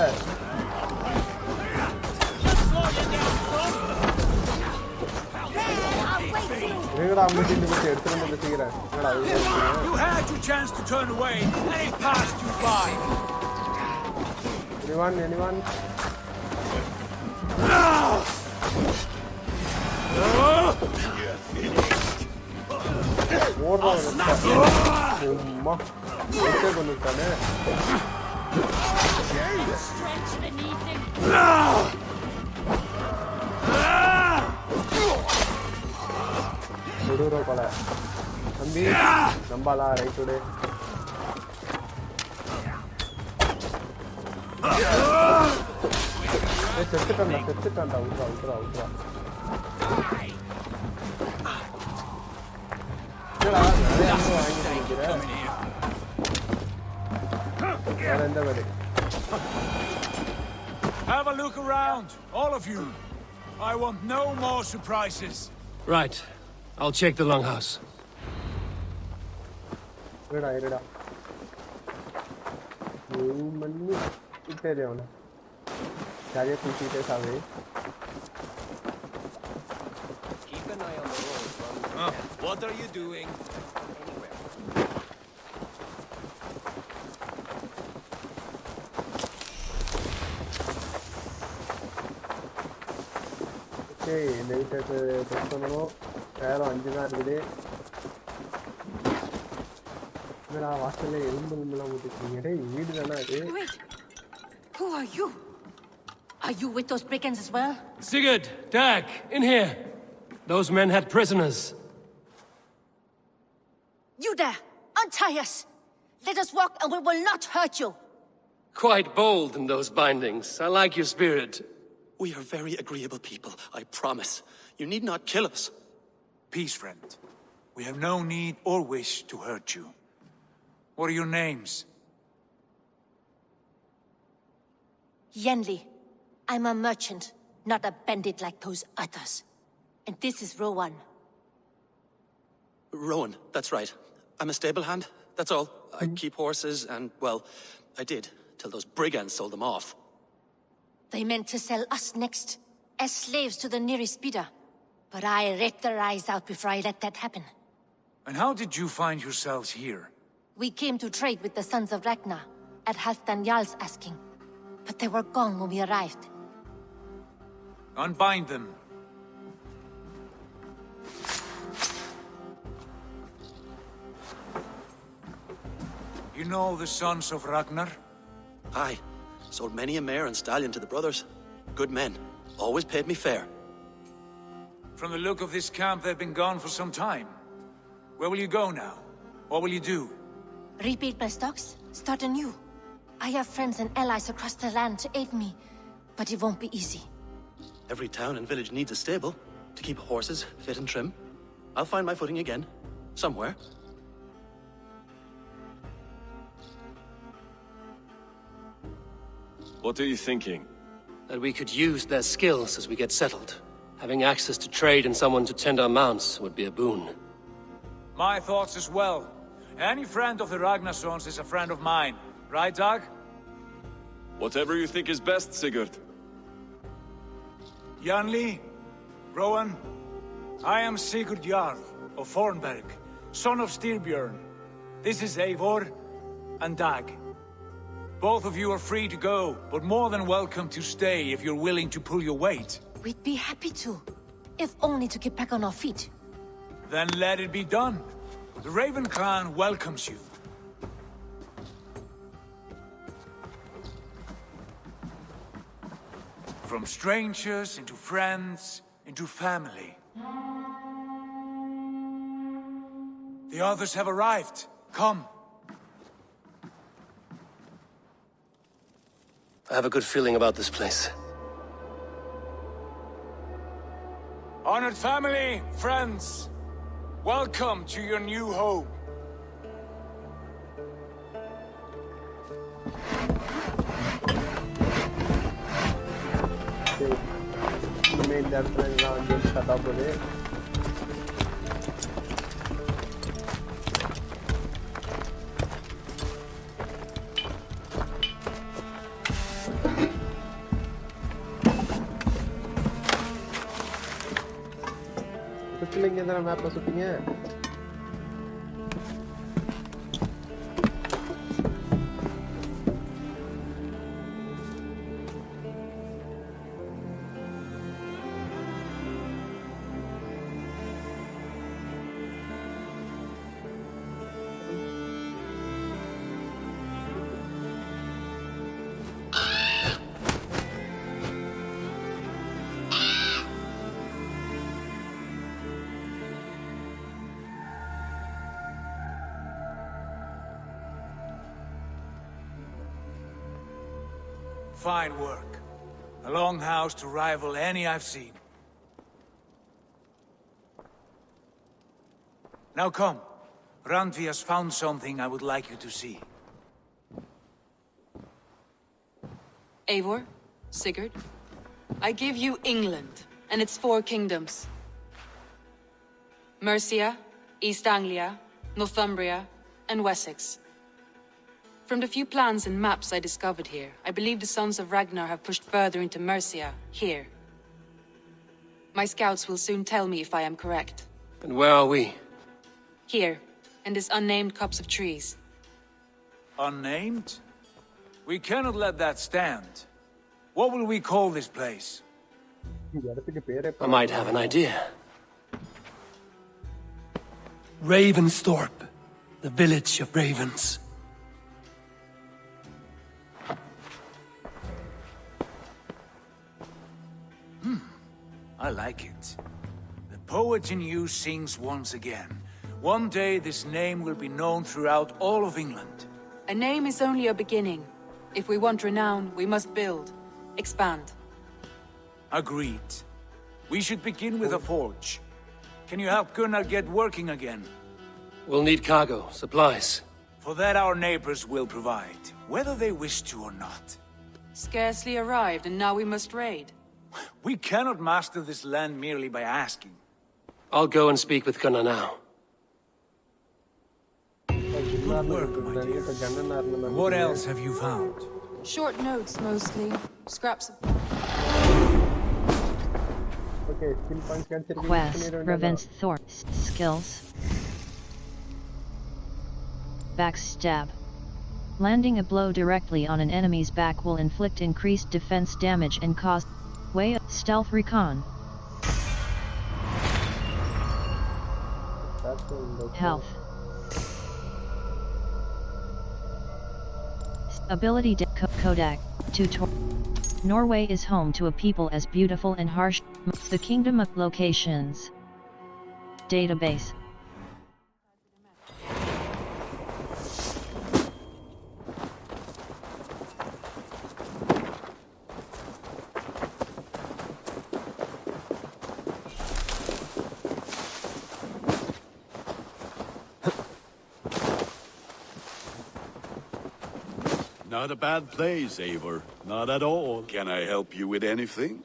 என்னடா அவங்க இந்த பத்தி எடுத்துட்டு வந்து சீக்கிரம் என்னடா You had your chance to turn away and it passed you by. Anyone? செத்துட்டான்டா உட்ரா Have a look around, all of you. I want no more surprises. Right. I'll check the longhouse. Irida. Manu iteriona. Kaya kuchite sabe. Keep an eye on the road. What are you doing? Okay, later the வேற 5 தான் இருக்குது. என்னடா வாசல்ல எறும்புலாம் முட்டிட்டீங்க. டேய் வீடு தானா இது? Wait. Who are you? Are you with those brigands as well? Sigurd, Dag, in here. Those men had prisoners. You there! Untie us! Let us walk and we will not hurt you! Quite bold in those bindings. I like your spirit. We are very agreeable people, I promise. You need not kill us. Peace, friend. We have no need or wish to hurt you. What are your names? Yenli. I'm a merchant, not a bandit like those others. And this is Rowan. Rowan, that's right. I'm a stable hand, that's all. I keep horses and, well, I did, till those brigands sold them off. They meant to sell us next, as slaves to the nearest bidder. But I ripped their eyes out before I let that happen. And how did you find yourselves here? We came to trade with the sons of Ragnar, at Halfdan Jarl's asking. But they were gone when we arrived. Unbind them. You know the sons of Ragnar? Aye. Sold many a mare and stallion to the brothers. Good men. Always paid me fair. From the look of this camp, they've been gone for some time. Where will you go now? What will you do? Rebuild my stocks, start anew. I have friends and allies across the land to aid me, but it won't be easy. Every town and village needs a stable to keep horses fit and trim. I'll find my footing again, somewhere. What are you thinking? That we could use their skills as we get settled. Having access to trade and someone to tend our mounts would be a boon. My thoughts as well. Any friend of the Ragnarsons is a friend of mine. Right, Dag? Whatever you think is best, Sigurd. Janli, Rowan, I am Sigurd Jarl of Fornberg, son of Styrbjörn. This is Eivor and Dag. Both of you are free to go, but more than welcome to stay if you're willing to pull your weight. We'd be happy to, if only to get back on our feet. Then let it be done. The Raven clan welcomes you. From strangers into friends, into family. The others have arrived. Come. I have a good feeling about this place. Honored family, friends, welcome to your new home. சுத்திலிங்க இந்த மேப்ல சுத்திங்க. fine work. A longhouse to rival any I've seen. Now come. Randvi has found something I would like you to see. Eivor, Sigurd, I give you England and its 4 kingdoms. Mercia, East Anglia, Northumbria, and Wessex. From the few plans and maps I discovered here, I believe the Sons of Ragnar have pushed further into Mercia, here. My scouts will soon tell me if I am correct. And where are we? Here, in this unnamed copse of trees. Unnamed? We cannot let that stand. What will we call this place? I might have an idea. Ravensthorpe, the village of ravens. I like it. The poet in you sings once again. One day this name will be known throughout all of England. A name is only a beginning. If we want renown, we must build, expand. Agreed. We should begin with a forge. Can you help Gunnar get working again? We'll need cargo, supplies. For that our neighbors will provide, whether they wish to or not. Scarcely arrived, and now we must raid. We cannot master this land merely by asking. I'll go and speak with Gunnar now. Good work, my dear. What else have you found? Short notes, mostly. Scraps of... Quest, Ravensthorpe, skills. Backstab. Landing a blow directly on an enemy's back will inflict increased defense damage and cause way stealth recon. Health. Ability Kodak, tutorial. Norway is home to a people as beautiful and harsh. The Kingdom of Locations. Database. Not a bad place, Eivor. Not at all. Can I help you with anything?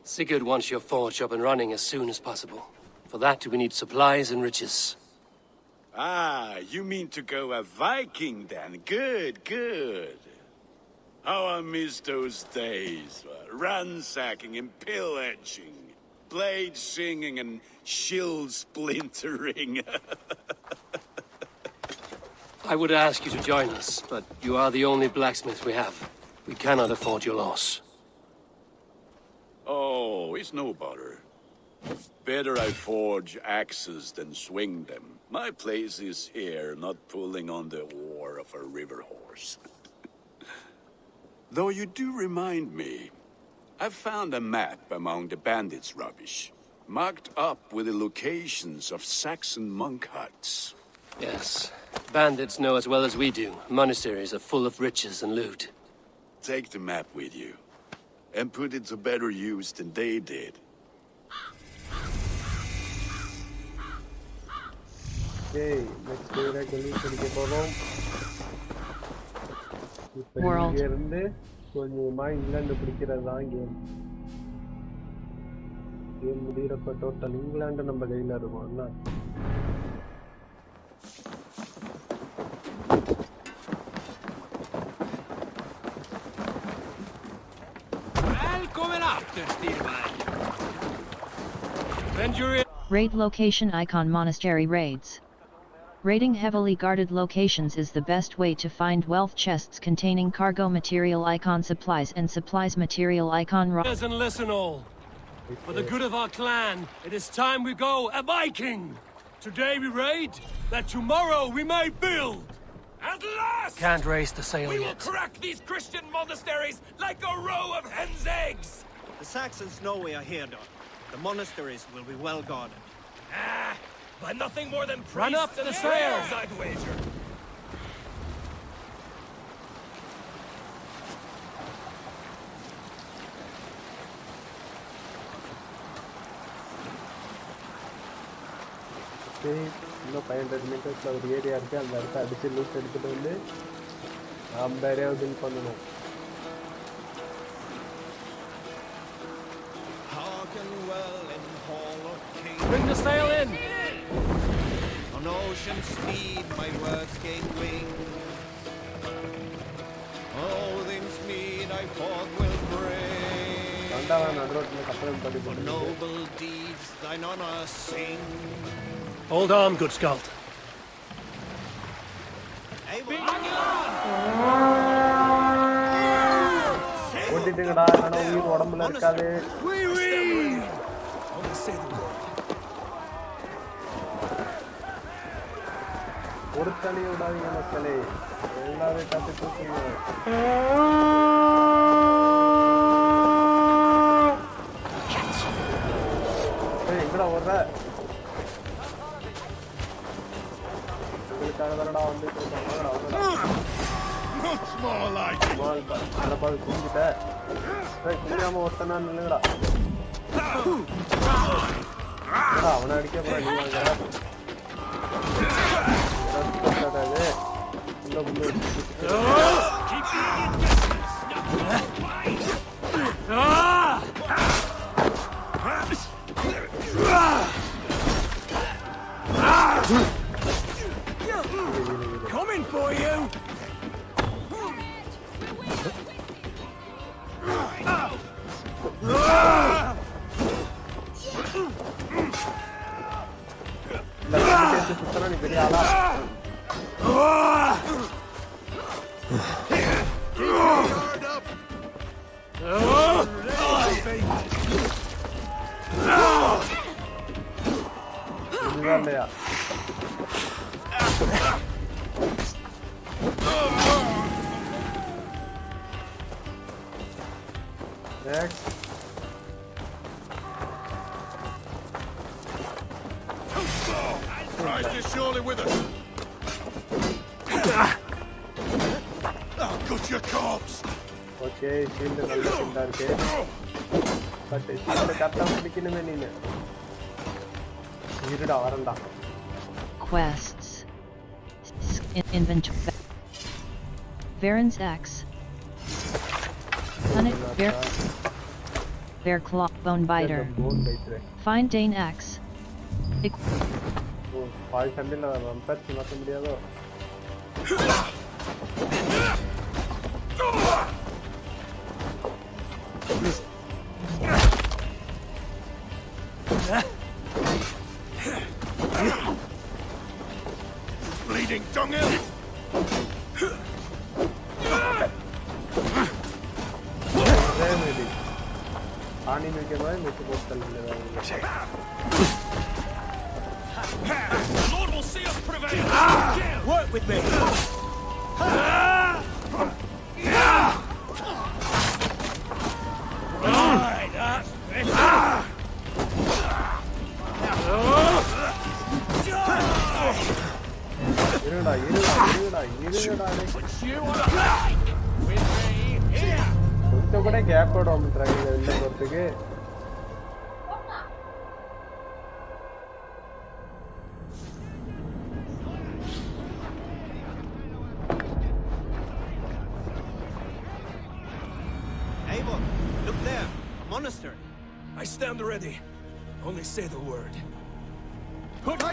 Sigurd wants your forge up and running as soon as possible. For that, we need supplies and riches. Ah, you mean to go a Viking then? Good, good. How I miss those days. Ransacking and pillaging. Blade singing and shield splintering. I would ask you to join us, but you are the only blacksmith we have. We cannot afford your loss. Oh, it's no bother. Better I forge axes than swing them. My place is here, not pulling on the oar of a river horse. Though you do remind me, I found a map among the bandits' rubbish, marked up with the locations of Saxon monk huts. Yes. Bandits know as well as we do. Monasteries are full of riches and loot. Take the map with you, and put it to better use than they did. Okay, next World. கொஞ்சமா இங்கிலாந்து பிடிக்கிறது தான் game. Game முடிகிறப்ப total England நம்ம கையில் இருக்கும். என்ன Raid location icon monastery raids. Raiding heavily guarded locations is the best way to find wealth chests containing cargo material icon supplies and supplies material icon raw. And listen all. For the good of our clan, it is time we go a Viking. Today we raid, that tomorrow we may build. At last! Can't raise the sail we yet. We will crack these Christian monasteries like a row of hen's eggs! The Saxons know we are here, Doc. The monasteries will be well guarded. Ah, by nothing more than priests and Run up the sails, sails, I'd wager. சரி இன்னும் 500 மீட்டர்ஸில் ஒரு area இருக்குது அந்த இடத்த அடித்து loot எடுத்துகிட்டு வந்து நம்ம ஏரியாவை பில் பண்ணணும். Bring the sail in! On ocean speed my words gain wing. All things mean I forth will bring. For noble deeds thine honor sing. Hold on, good Skald. ஓட்டிட்டுங்கடா என்னடா உயிர் உடம்புல இருக்காது. ஒரு தனி விடாதீங்க மக்களே, எல்லாரும் தப்பி தூக்குங்க. எங்கடா வர்ற? உங்களுக்காக தானடா வந்து குடிக்கிட்ட குடியாம ஒருத்தனா இல்லைங்கடா. அவனை அடிக்க போற நீ வாங்க Coming for you. சுத்தனா நீ பெரிய ஆளா? இல்லையா next Christ is surely with us. I'll cut your corpse. Okay, shield நல்ல shield இருக்கு. பட் shield கரெக்ட்டா பிடிக்கணுமே நீங்க. இருடா வரண்டா. Quests. Inventory. Varen's axe. Hunted bear claw bone biter. Find Dane axe. Five handle vampire மாத்த முடியாதோ? Bleeding dunghill. पानी में के बाद मेरे को चल लगा Lord will see us prevail. Work with me. Right, that's better. இருடா கொஞ்சம் கூட கேப் விட மாட்டாங்க வெளில போறதுக்கு. Eivor, look there, a monastery. I stand ready. Only say the word. Put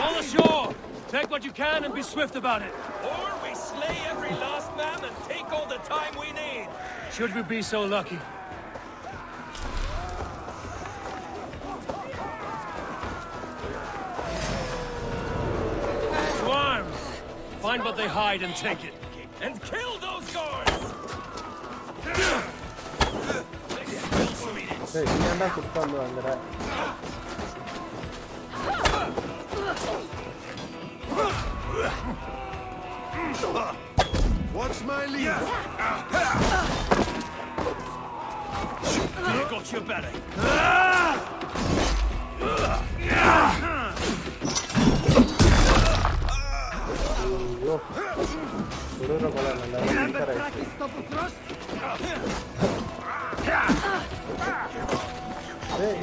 all ashore! Take what you can and be swift about it. Or we slay every last man and take all the time we need. Should we be so lucky? Swarms! Find what they hide and take it. And kill those guards! Hey, நீ ஏன்டா குடுத்து வந்து வாங்குற? What's my lead? You got your belly. Hey,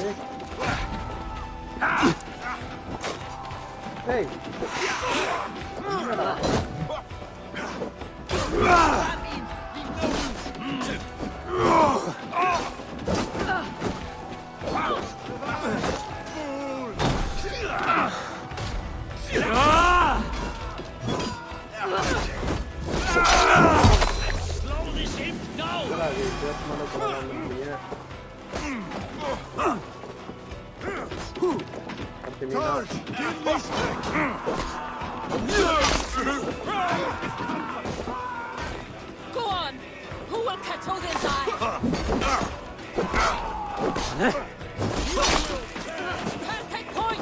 Go on! Who will kettle this eye? Take point!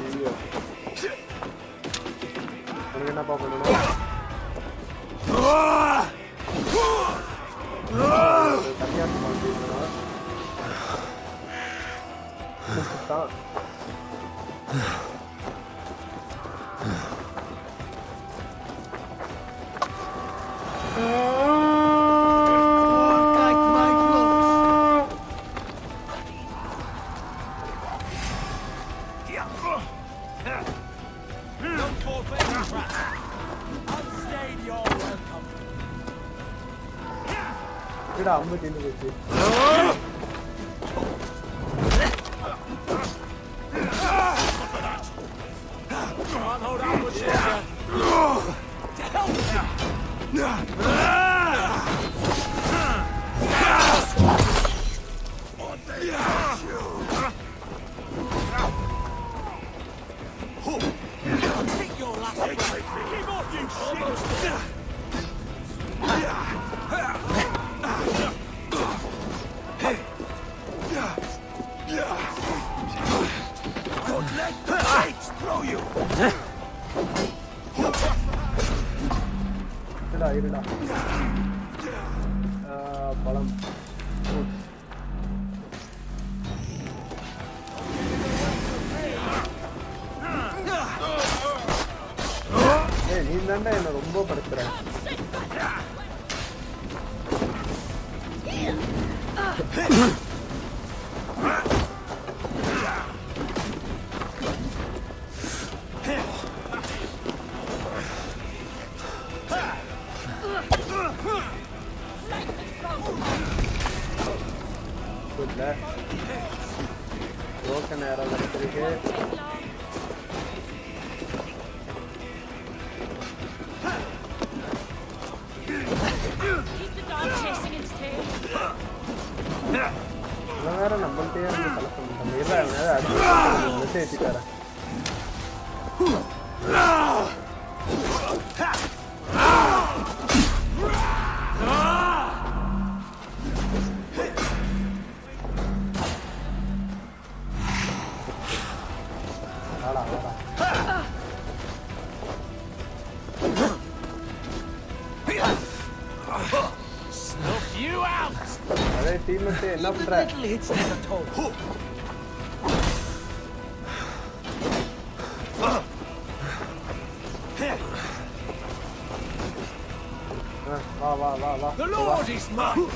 The Lord is mine!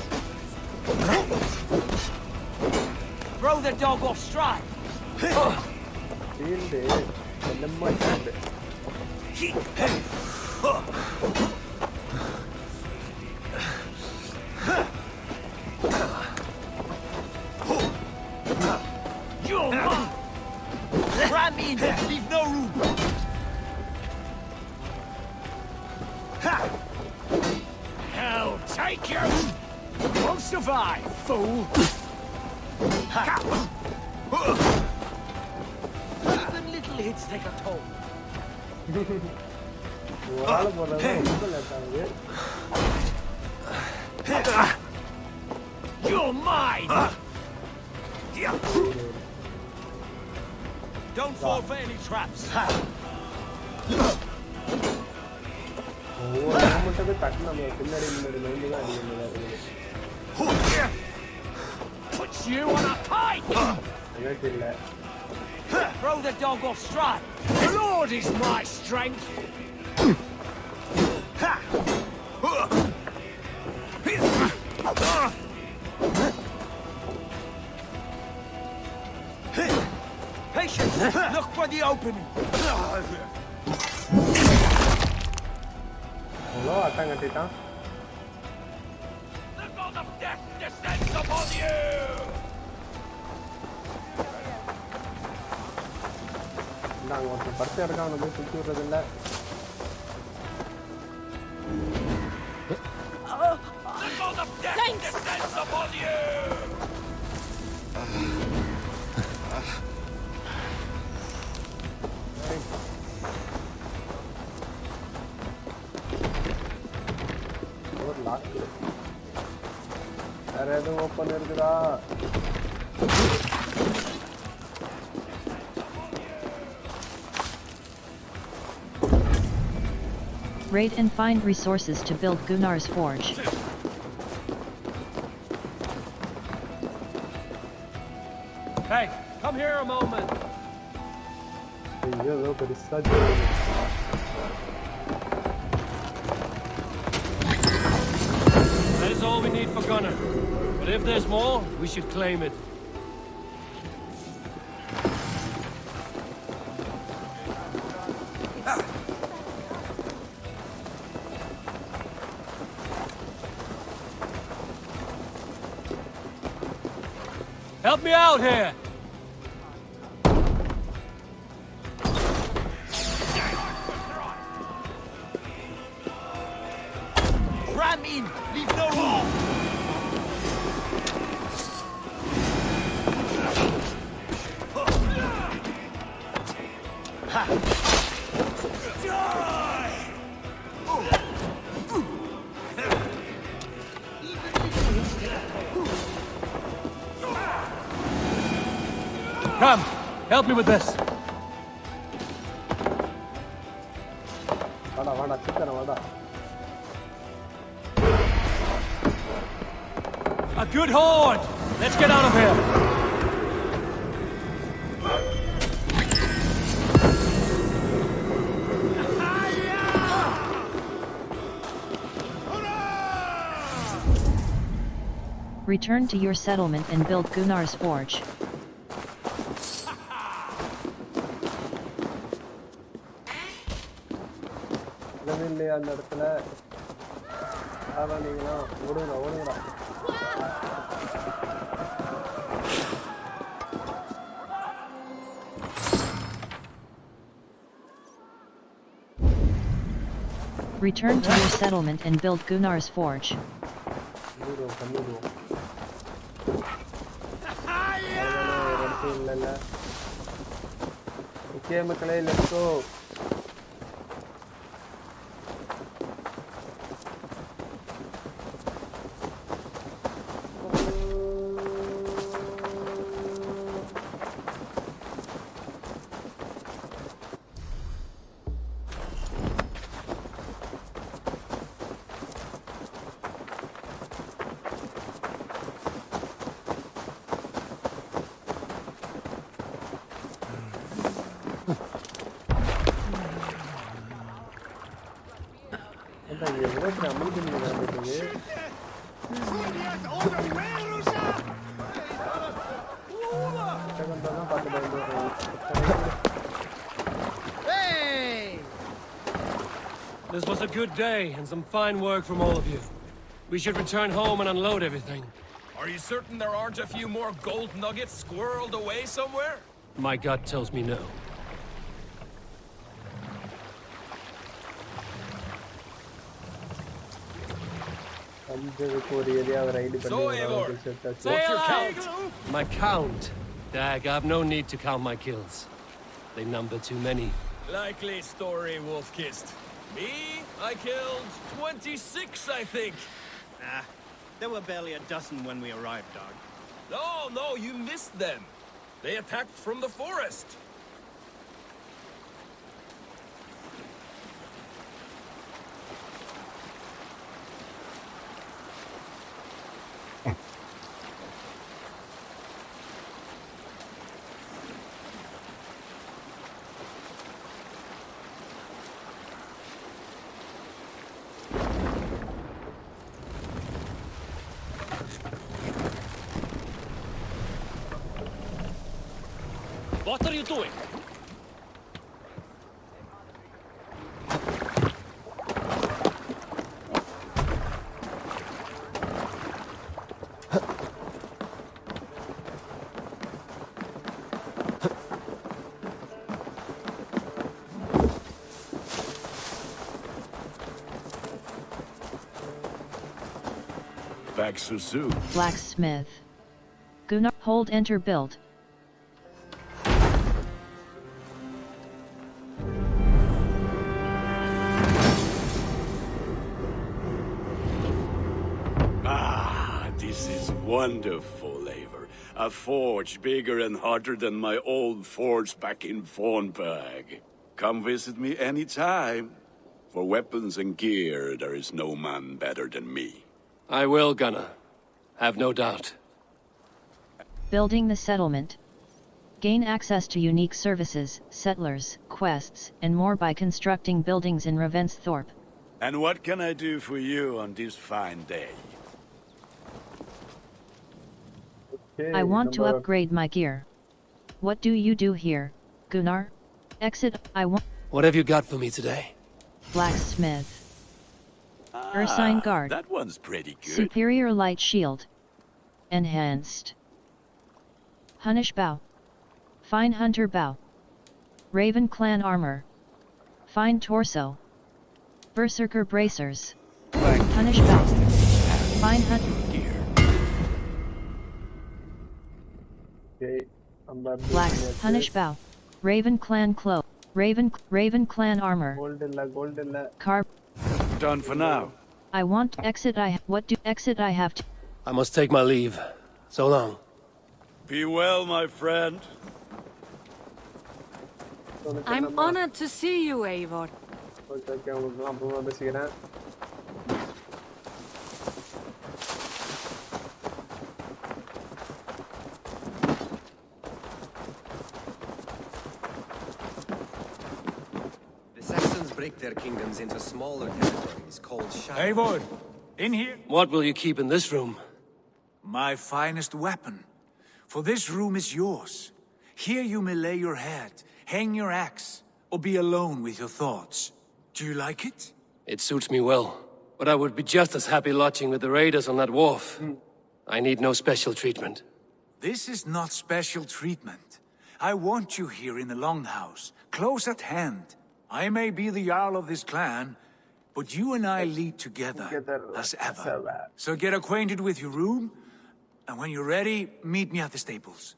Throw the dog off stride! You're mine! Ram in! Leave no room! Hell, take you! Won't survive, fool! Even little hits take a toll. You're mine! Don't fall for any traps. Put you on a pike! Throw the dog off stride. The Lord is my strength. Patience! Look for the opening! அட்டாங்க கட்டிட்டான். The god of death descends upon you! நாங்க ஒருத்தர் படுத்து எடுக்க அவனை போய் சுற்றி விடுறது இல்லை. The god of death descends upon you! ஒரு லாஸ்ட் வேற எதுவும் ஓப்பன் இருக்குதா? Raid and find resources to build Gunnar's Forge. Hey, come here a moment. ஐயோ பெருசா That is all we need for Gunnar. But if there's more, we should claim it. Help me out here! Ram in! Leave no room! Come, help me with this. வாடா வாடா சீக்கிரம் வாடா. A good horde! Let's get out of here! Return to your settlement and build Gunnar's Forge. இல்லையா அந்த இடத்துல அதான் நீங்களா ஓடுங்கடா ஓடுங்கடா. Return to your settlement and build Gunnar's Forge. Okay, மக்களே, let's go. Hey! This was a good day and some fine work from all of you. We should return home and unload everything. Are you certain there aren't a few more gold nuggets squirreled away somewhere? My gut tells me no. So, Eivor, what's your count? My count? Dag, I've no need to count my kills. They number too many. Likely story, Wolf-Kissed. Me? I killed 26, I think. Ah, there were barely a dozen when we arrived, dog. No, you missed them. They attacked from the forest. What are you doing? back so soon. Blacksmith. Gunnar, hold enter build. Ah, this is wonderful, Eivor. A forge bigger and hotter than my old forge back in Fornburg. Come visit me anytime. For weapons and gear, there is no man better than me. I will, Gunnar. Have no doubt. Building the settlement. Gain access to unique services, settlers, quests, and more by constructing buildings in Ravensthorpe. And what can I do for you on this fine day? I want to upgrade my gear. What do you do here, Gunnar? Exit, I want... What have you got for me today? Blacksmith. Ursine Guard. That one's pretty good. Superior Light Shield. Enhanced. Hunnish Bow. Fine Hunter Bow. Raven Clan Armor. Fine Torso. Berserker Bracers. Hunnish Bow. Fine Hunter. Okay, Black, Hunnish Bow. Raven Clan Cloak. Raven Clan Armor. Gold Carb. Done for now. I want exit exit I have to. I must take my leave. So long. Be well, my friend. I'm honored to see you, Eivor. The Saxons break their kingdoms into smaller territories called shires. Eivor, in here. What will you keep in this room? My finest weapon. For this room is yours. Here you may lay your head, hang your axe, or be alone with your thoughts. Do you like it? It suits me well, but I would be just as happy lodging with the raiders on that wharf. I need no special treatment. This is not special treatment. I want you here in the Longhouse, close at hand. I may be the Jarl of this clan, but you and I lead together as ever. So get acquainted with your room, and when you're ready, meet me at the stables.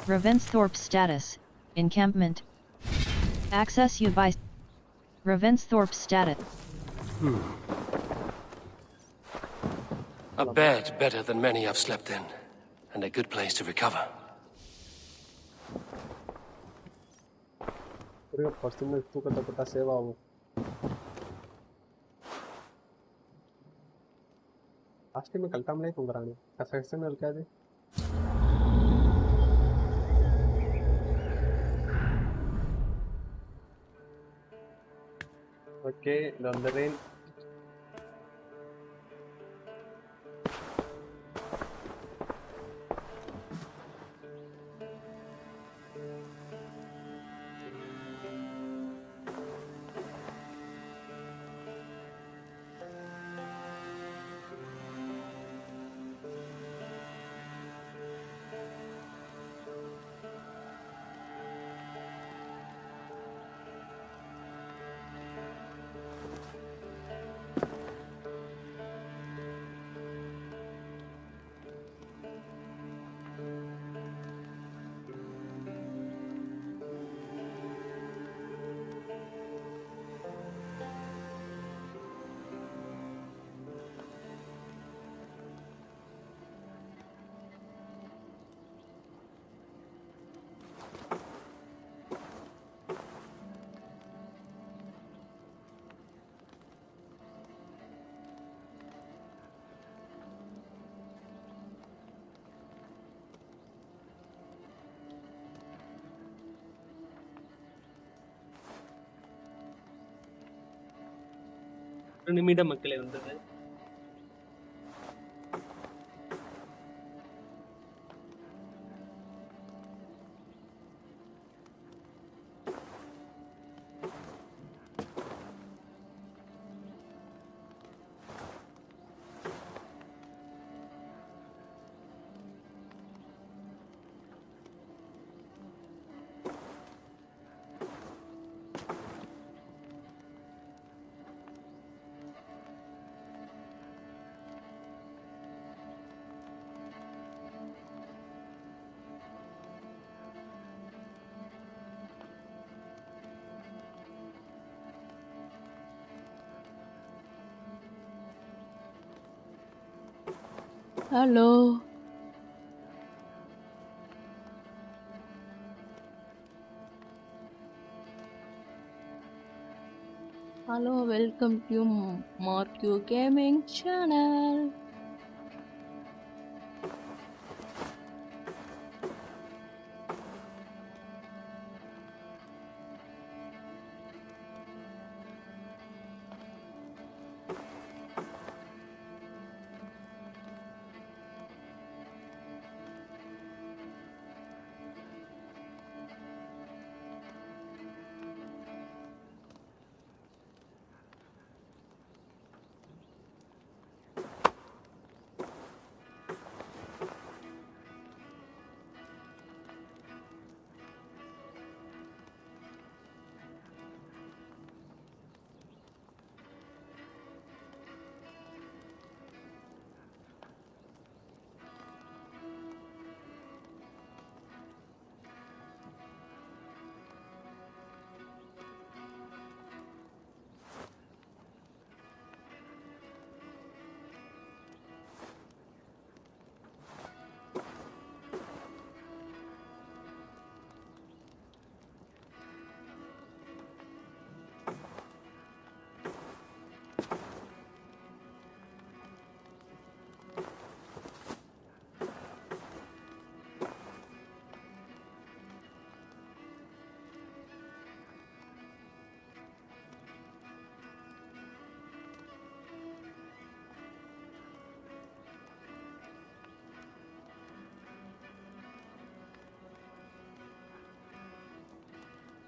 Ravensthorpe status. Encampment. Access you by Ravensthorpe status. A bed better than many I've slept in, and a good place to recover. Last time I कल time नहीं तुम कराने कैसे में क्या दे Okay, down the rain. நிமிடம் மக்களே வந்தது Hello. Hello, welcome to Markiv Gaming channel.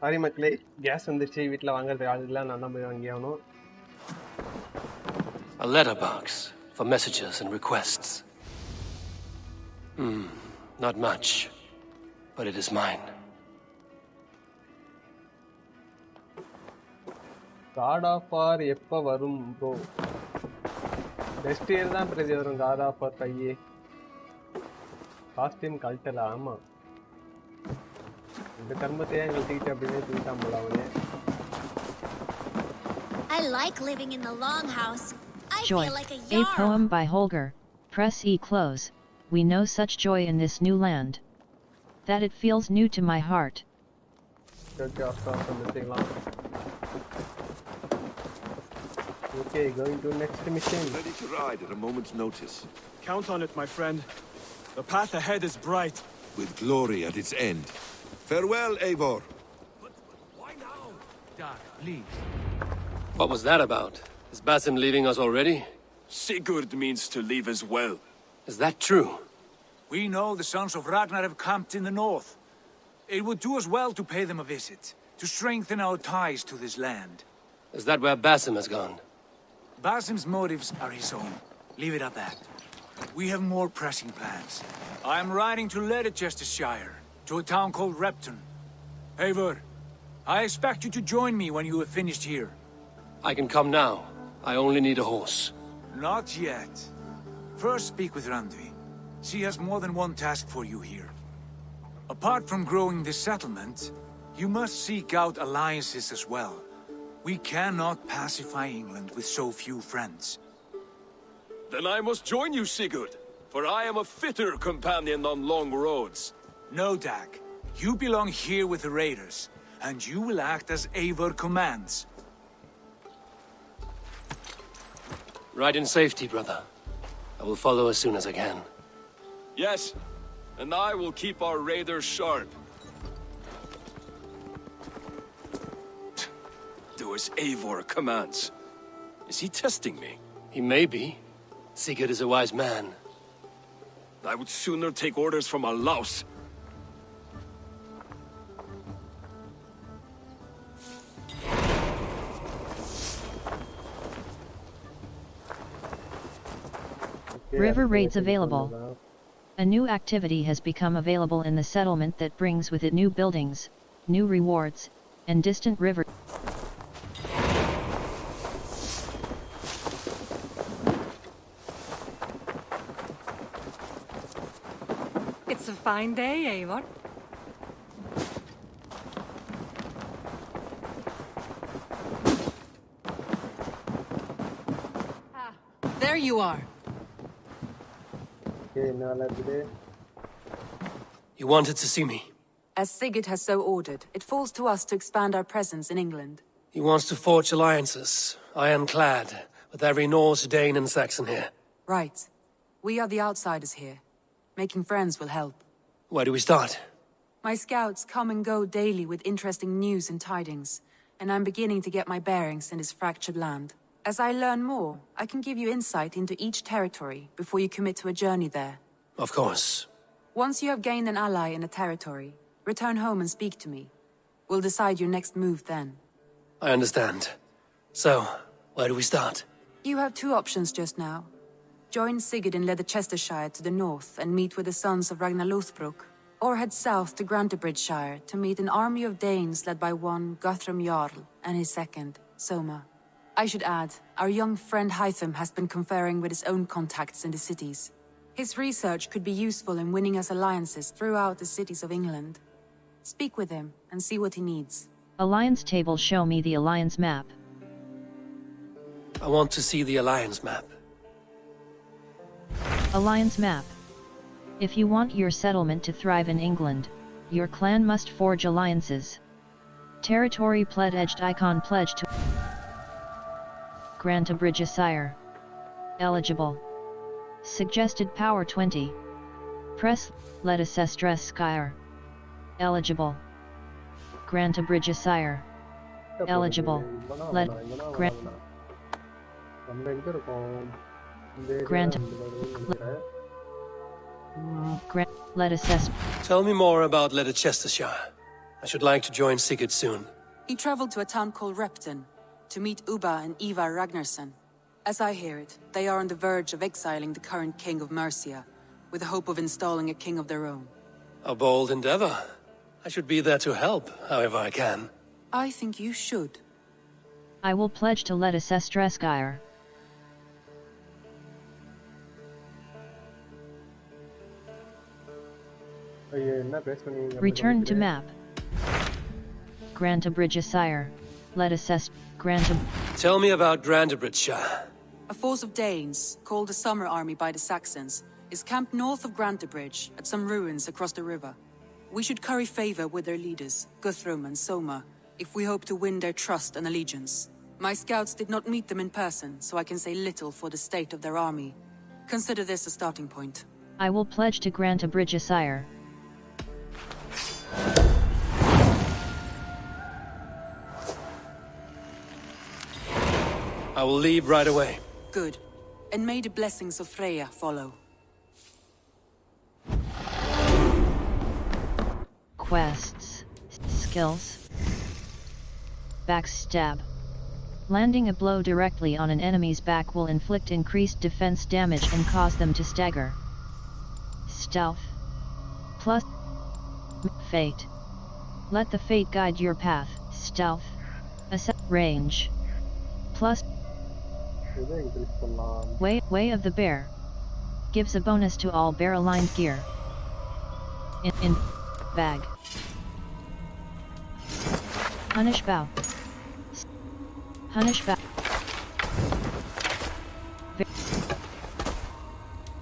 Sorry மக்களே, கேஸ் வந்துச்சு, வீட்டில் வாங்குறதுக்கு ஆள் இல்லை, நான் தான் போய் வாங்கி ஆகணும். A letterbox for messages and requests. Not much, but it is mine. God of War எப்போ வரும் ப்ரோ? நெக்ஸ்ட் இயர் தான் பிரதி வரும் God of War 5. Costume culture. ஆமாம், இந்த கர்மத்தையே எங்கள்கிட்ட அப்படியே தூக்கிட்டான் போல அவனே. I like living in the longhouse. I Joy, feel like a a yarn. poem by Holger. Press E close. We know such joy in this new land, that it feels new to my heart. Okay, going to next mission. Ready to ride at a moment's notice. Count on it, my friend. The path ahead is bright. With glory at its end. Farewell, Eivor. But why now? Dad, please. What was that about? Is Basim leaving us already? Sigurd means to leave as well. Is that true? We know the sons of Ragnar have camped in the north. It would do us well to pay them a visit, to strengthen our ties to this land. Is that where Basim has gone? Basim's motives are his own. Leave it at that. We have more pressing plans. I am riding to Leicestershire, to a town called Repton. Eivor, I expect you to join me when you have finished here. I can come now. I only need a horse. Not yet. First speak with Randvi. She has more than one task for you here. Apart from growing this settlement, you must seek out alliances as well. We cannot pacify England with so few friends. Then I must join you, Sigurd, for I am a fitter companion on long roads. No, Dag. You belong here with the raiders, and you will act as Eivor commands. Ride in safety, brother. I will follow as soon as I can. Yes, and I will keep our raiders sharp. Do as Eivor commands. Is he testing me? He may be. Sigurd is a wise man. I would sooner take orders from a louse. River raids available. A new activity has become available in the settlement that brings with it new buildings, new rewards, and distant river. It's a fine day, Eivor. There you are. Okay, now let's do. You wanted to see me? As Sigurd has so ordered, it falls to us to expand our presence in England. He wants to forge alliances, ironclad, with every Norse, Dane and Saxon here. Right. We are the outsiders here. Making friends will help. Where do we start? My scouts come and go daily with interesting news and tidings, and I'm beginning to get my bearings in this fractured land. As I learn more, I can give you insight into each territory before you commit to a journey there. Of course. Once you have gained an ally in a territory, return home and speak to me. We'll decide your next move then. I understand. So, where do we start? You have two options just now. Join Sigurd in Leicestershire to the north and meet with the sons of Ragnar Lothbrok, or head south to Grantebridgeshire to meet an army of Danes led by one Guthrum Jarl and his second, Soma. I should add, our young friend Hytham has been conferring with his own contacts in the cities. His research could be useful in winning us alliances throughout the cities of England. Speak with him and see what he needs. Alliance table, show me the alliance map. I want to see the alliance map. Alliance map. If you want your settlement to thrive in England, your clan must forge alliances. Territory pledged icon pledged to Grantebridgeshire. Eligible. Suggested power 20. Press Leicestershire. Eligible. Grantebridgeshire. Eligible. Tell me more about Leicestershire. I should like to join Sigurd soon. He traveled to a town called Repton to meet Ubba and Eivor Ragnarsson. As I hear it, they are on the verge of exiling the current king of Mercia, with the hope of installing a king of their own. A bold endeavor. I should be there to help, however I can. I think you should. I will pledge to Leicestershire. Return to map. Grantebridgeshire. Tell me about Grantebridgeshire. A force of Danes, called the Summer Army by the Saxons, is camped north of Grantebridge at some ruins across the river. We should curry favor with their leaders, Guthrum and Soma, if we hope to win their trust and allegiance. My scouts did not meet them in person, so I can say little for the state of their army. Consider this a starting point. I will pledge to Grantebridgeshire. I will leave right away. Good. And may the blessings of Freya follow. Quests. Skills. Backstab. Landing a blow directly on an enemy's back will inflict increased defense damage and cause them to stagger. Stealth. Plus Fate. Let the fate guide your path. Stealth. Range. Plus Way of the Bear. Gives a bonus to all bear-aligned gear. In bag. Punish bow. Punish bow.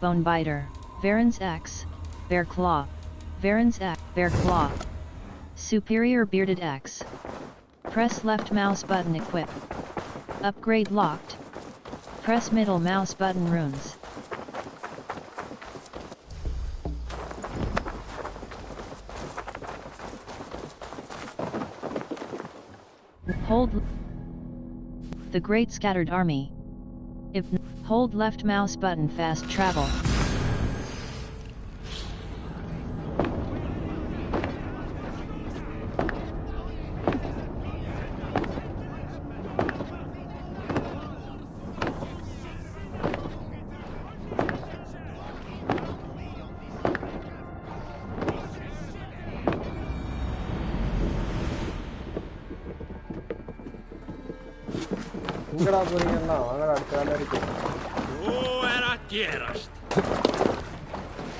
Bone biter. Varen's axe. Bear claw. Varen's axe. Bear claw. Superior bearded axe. Press left mouse button equip. Upgrade locked. Press middle mouse button runes. Hold the Great Scattered Army. If hold left mouse button fast travel.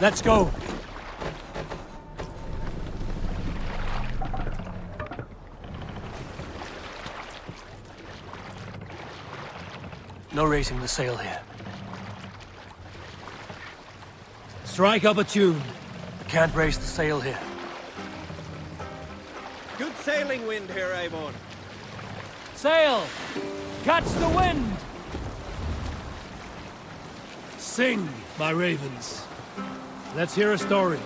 Let's go! No raising the sail here. Strike up a tune. I can't raise the sail here. Good sailing wind here, Eivor. Sail! Catch the wind! Sing, my ravens. Let's hear a story.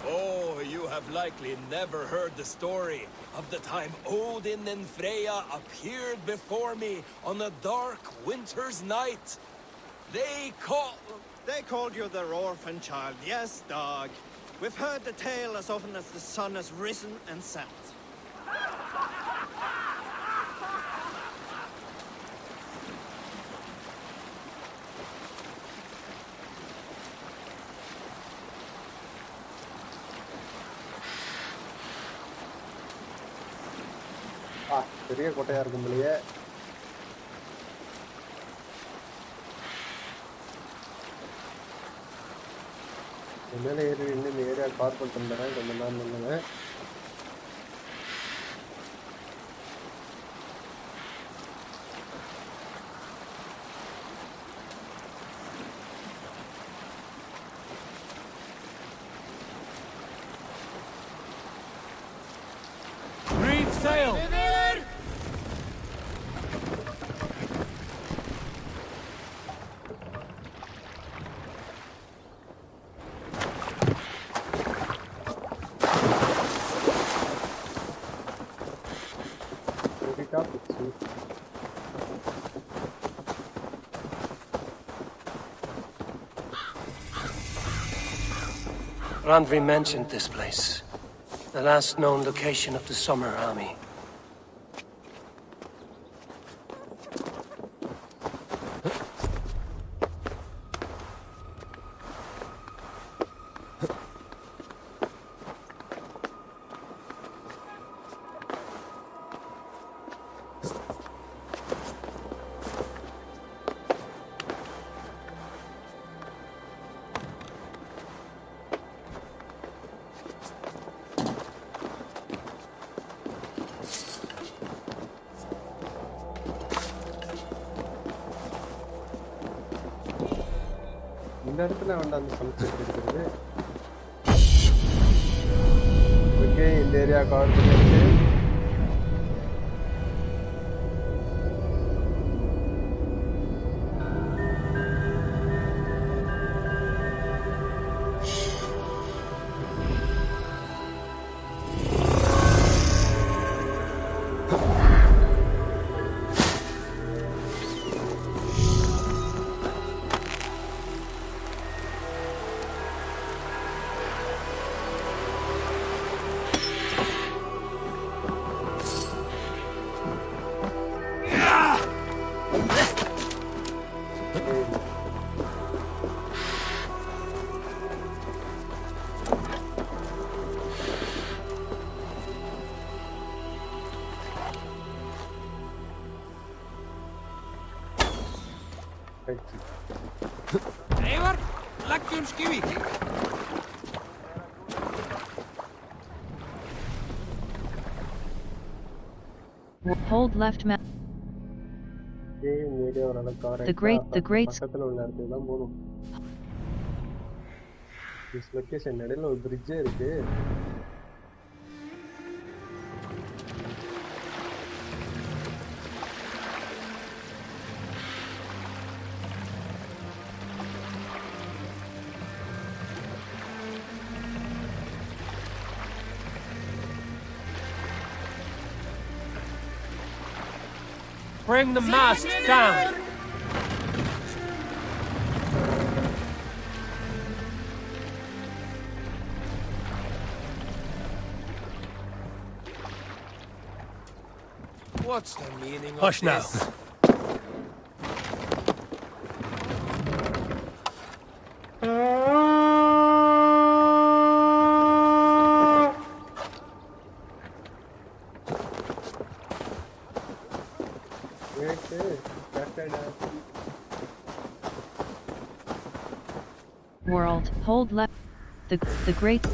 Oh, you have likely never heard the story of the time Odin and Freya appeared before me on a dark winter's night. They called you their orphan child, yes, dog. We've heard the tale as often as the sun has risen and set. பெரிய கோட்டையா இருக்கும் இல்லையே. மேலே ஏறி இன்னும் இந்த area car பண்ணிட்டு வந்துடுறேன், கொஞ்சம் நேரம் இல்லைங்க. Sail! Randvi mentioned this place. The last known location of the Summer Army. இந்த இடத்துல வந்து சமைச்சு இருக்குது. ஓகே, இந்த ஏரியா கவர் பண்ணிட்டு Eivor, leggjum skivi. Hold left mouse. The great பக்கத்துல உள்ள இடத்துக்கு தான் போகணும். This location நடுவுல ஒரு bridge இருக்கு. Bring the mast down. What's the meaning Hush of now. this? World. Hold left. The great.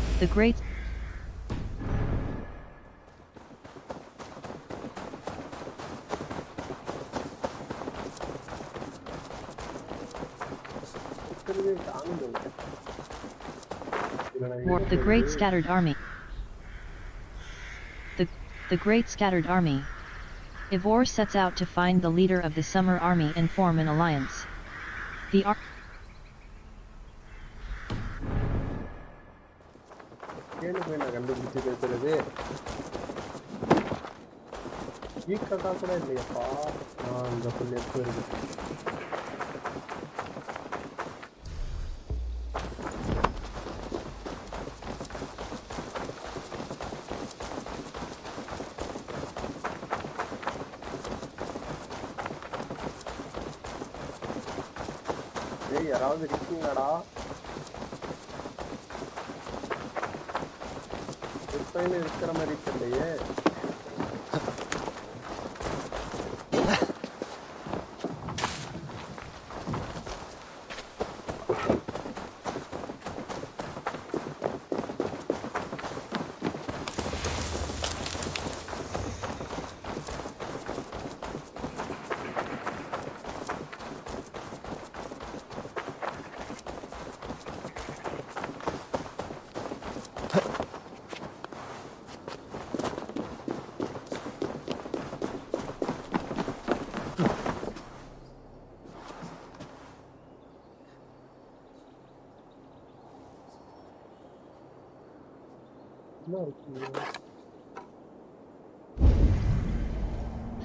The Great Scattered Army. The Great Scattered Army. Eivor sets out to find the leader of the Summer Army and form an alliance. The யாராவது இருக்கீங்களாடா? எப்பயில இருக்கிற மாதிரி தெரியலையே.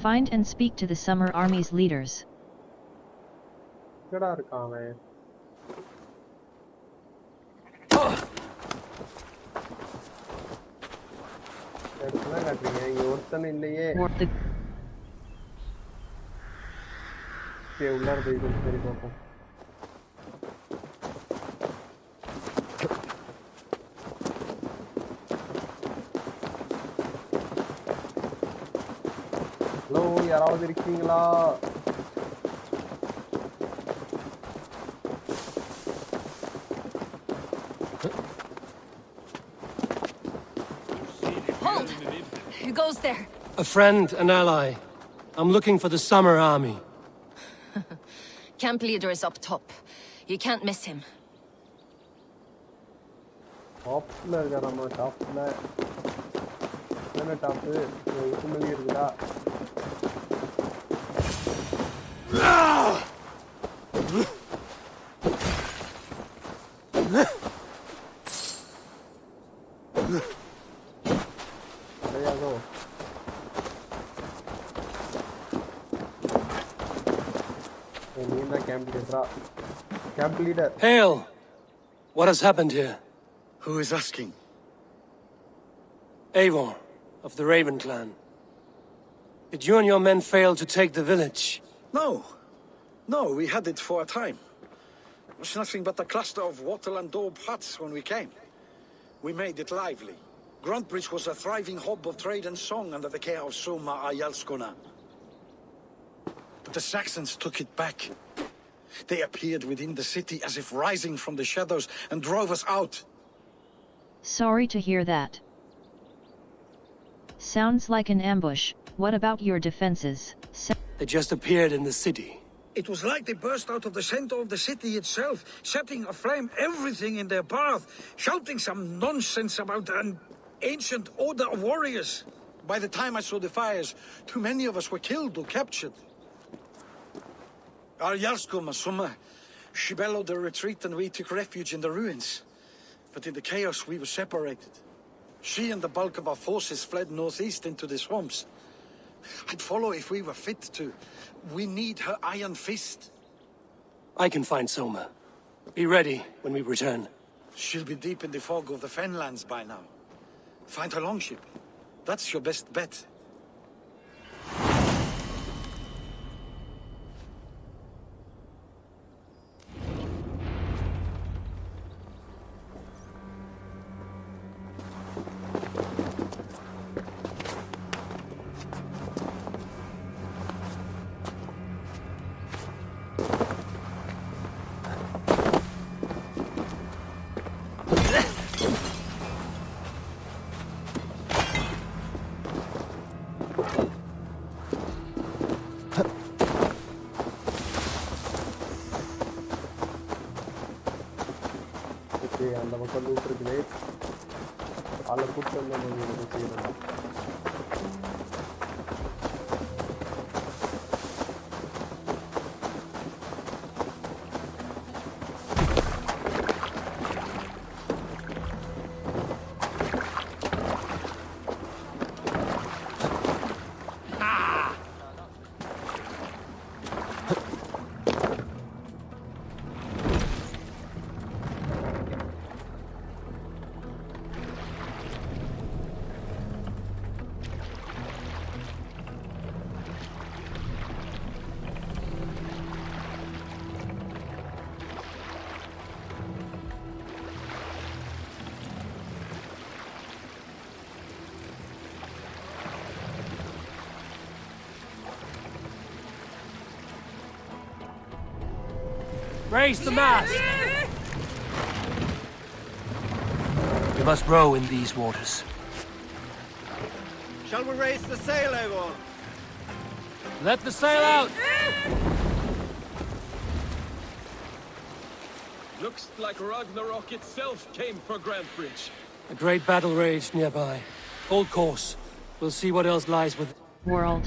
Find and speak to the Summer Army's leaders. எங்கடா இருக்கான் அவன்? எடுத்துனா காட்டுறீங்க, இங்க ஒருத்தனும் இல்லையே. உள்ளார போய் கொஞ்சம் சரி பார்ப்போம். ஹலோ, யாராவது இருக்கீங்களா? Hold! Who goes there? A friend, an ally. I'm looking for the Summer Army. Camp leader is up top. You can't miss him. டாப்ல இருக்காராமா, டாப்ல. என்ன டாப்? இது மேலே இருக்குதா? Camp leader. Hail! What has happened here? Who is asking? Eivor, of the Raven clan. Did you and your men fail to take the village? No. No, we had it for a time. It was nothing but a cluster of wattle and daub huts when we came. We made it lively. Gruntbridge was a thriving hub of trade and song under the care of Soma Ayalskona. But the Saxons took it back. They appeared within the city as if rising from the shadows and drove us out. Sorry to hear that. Sounds like an ambush. What about your defenses? They just appeared in the city. It was like they burst out of the center of the city itself, setting aflame everything in their path, shouting some nonsense about an ancient order of warriors. By the time I saw the fires, too many of us were killed or captured. Our Yarskoma Summa, she bellowed a retreat and we took refuge in the ruins. But in the chaos we were separated. She and the bulk of our forces fled northeast into the swamps. I'd follow if we were fit to. We need her iron fist. I can find Soma. Be ready when we return. She'll be deep in the fog of the Fenlands by now. Find her longship. That's your best bet. Super loot இருக்குது. ஆளை கூப்பிட்டு வந்து நம்ம செய்யணும். Raise the mast! You must row in these waters. Shall we raise the sail, Eivor? Let the sail out! Looks like Ragnarok itself came for Grantbridge. A great battle raged nearby. Hold course. We'll see what else lies with world.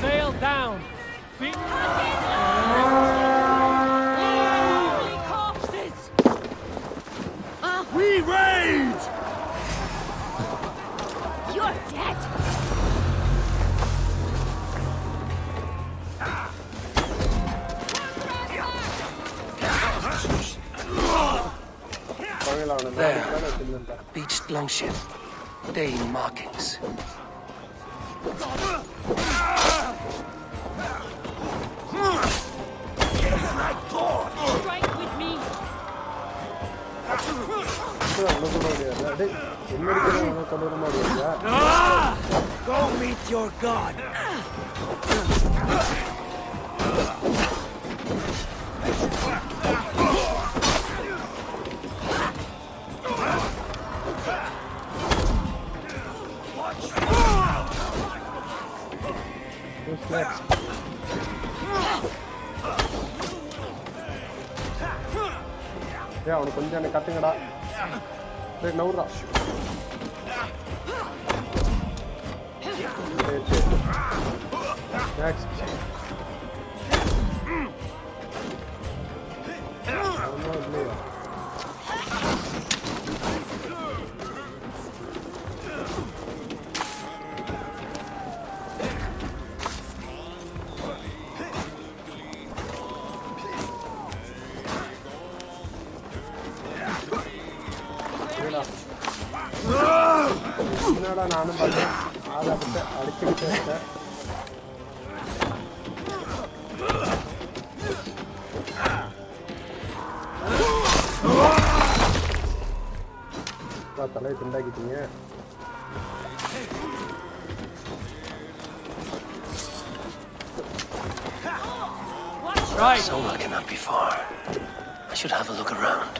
Sail down! Holy corpses! We rage! You're dead! There, a beached longship. Dane markings. Strike with me! Go meet your god! Who's next? அவனுக்கு கொஞ்சம் எனக்கு கத்துங்கடா. சரி நவுறா. சரி சரி. Next. ஒன்றும் இல்லையா? என்னடா நானும் பார்த்தேன். ஆளை விட்டு அடிச்சுக்கிட்டு இருக்கேன். தலையை துண்டாக்கிட்டீங்க. Right. Soma cannot be far. I should have a look around.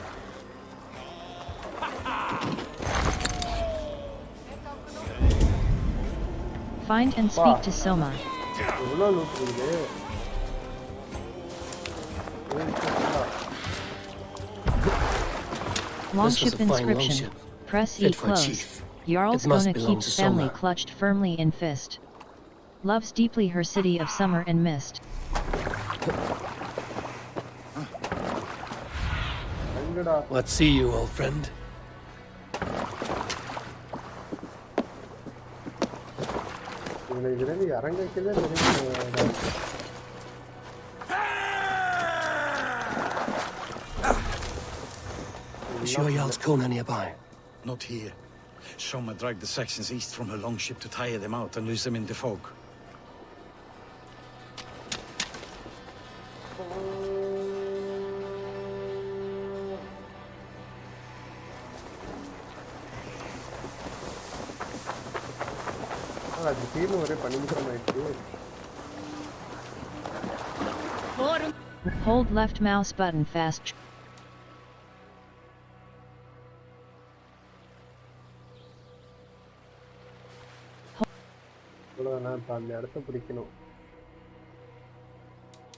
Find and speak to Soma. Longship inscription. Press E close. Jarl's gonna keeps family clutched firmly in fist. Loves deeply her city of summer and mist. Let's see you, old friend. Is sure Jarl's Kona nearby? Not here. Soma dragged the Saxons east from her longship to tire them out and lose them in the fog. Hold left mouse button fast.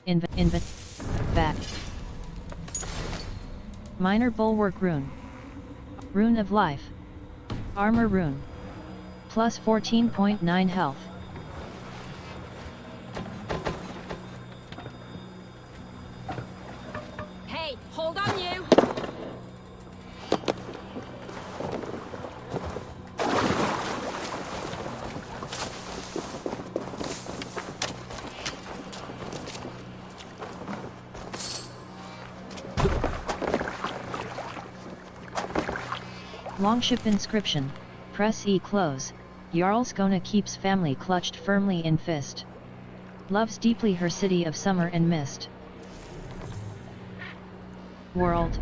Back. Minor Bulwark Rune. Rune of Life. Armor Rune. Plus 14.9 health. Hey, hold on you! Longship inscription. Press E close. Jarl Skona keeps family clutched firmly in fist. Loves deeply her city of summer and mist. World.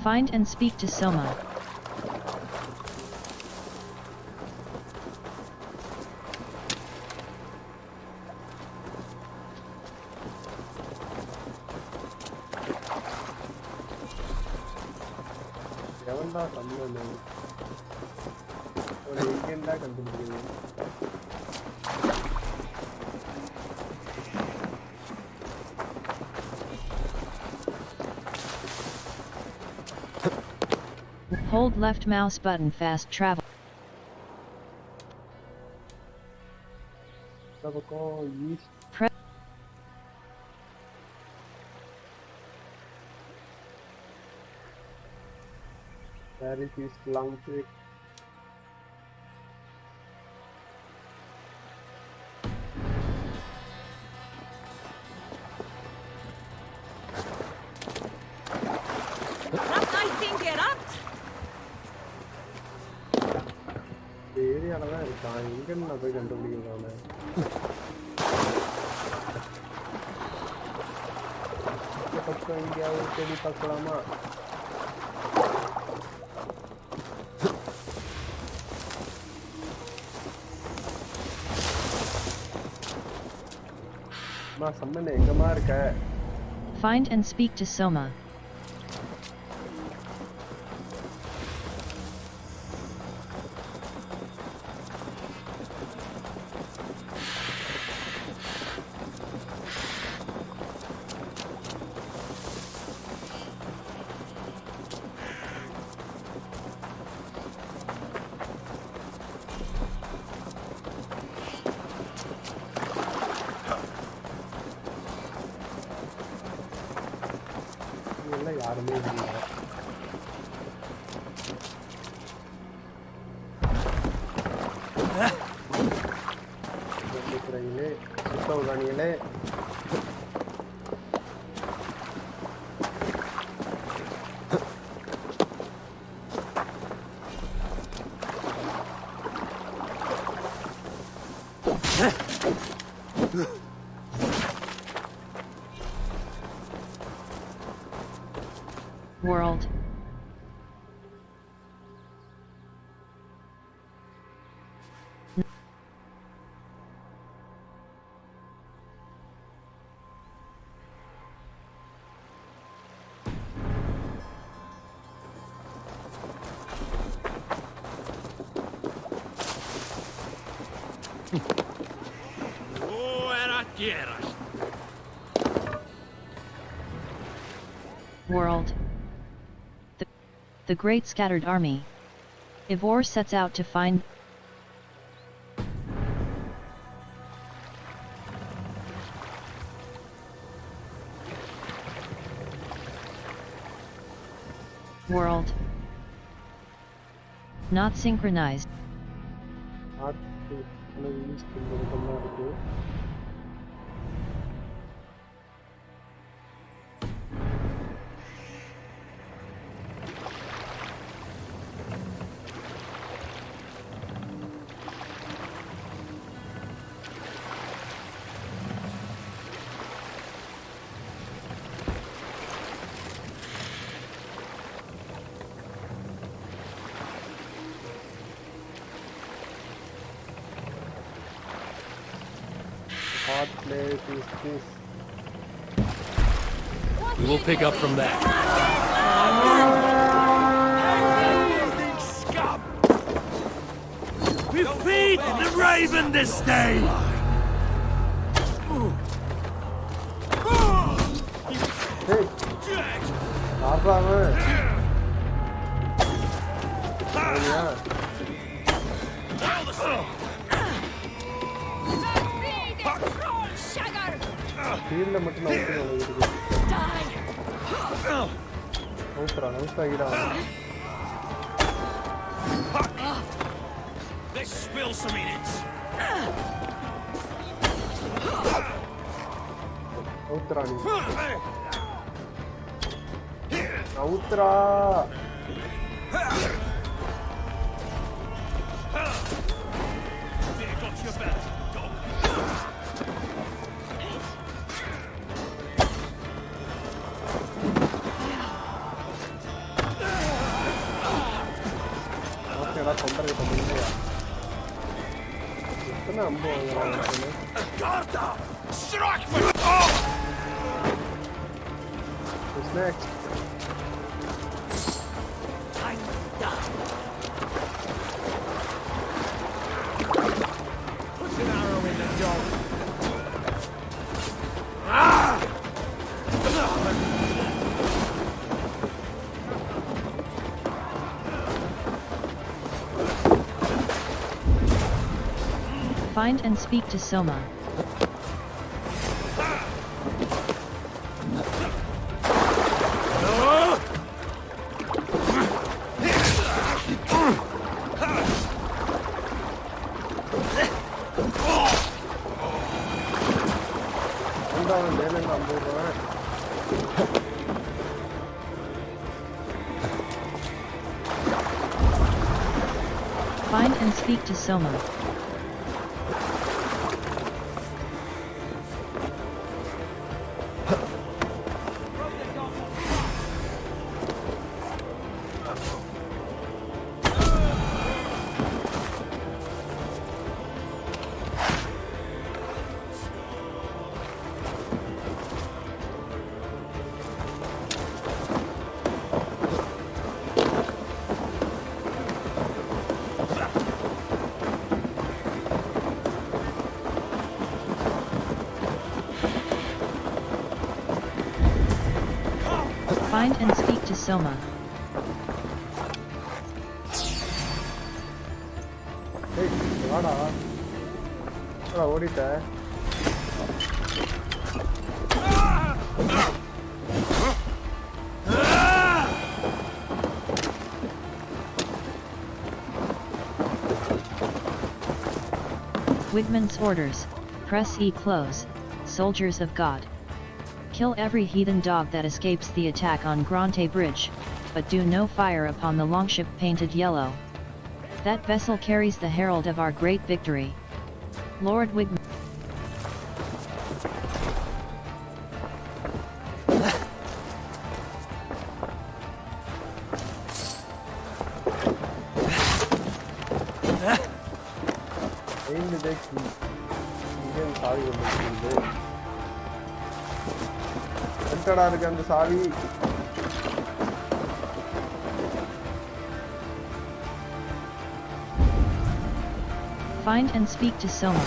Find and speak to Soma. Hold left mouse button fast travel. Press. That is his long trick. ஏரியாலதான் இருக்கான் எங்கன்னு நான் போய் கண்டுபிடிக்கிறானே பக்கம் எங்கேயாவது தேடி பார்க்கலாமா அம்மா summon எங்கம்மா இருக்க Find and speak to Soma. யாருமே இல்லை சுத்தவதானிகளே World. World. The great scattered army. Eivor sets out to find world. Not synchronized. What place is this? We will pick up from there. We feed the raven this day! Let's spill some minutes. Strike me! What's next? Put an arrow in the dog. Find and speak to Soma. Find and speak to Soma. Find and speak to Soma. Hey, vada. Ora odita. Wigman's orders. Press E close. Soldiers of God. Kill every heathen dog that escapes the attack on Grante Bridge, but do no fire upon the longship painted yellow. That vessel carries the herald of our great victory. Lord Wigman. Find and speak to Soma.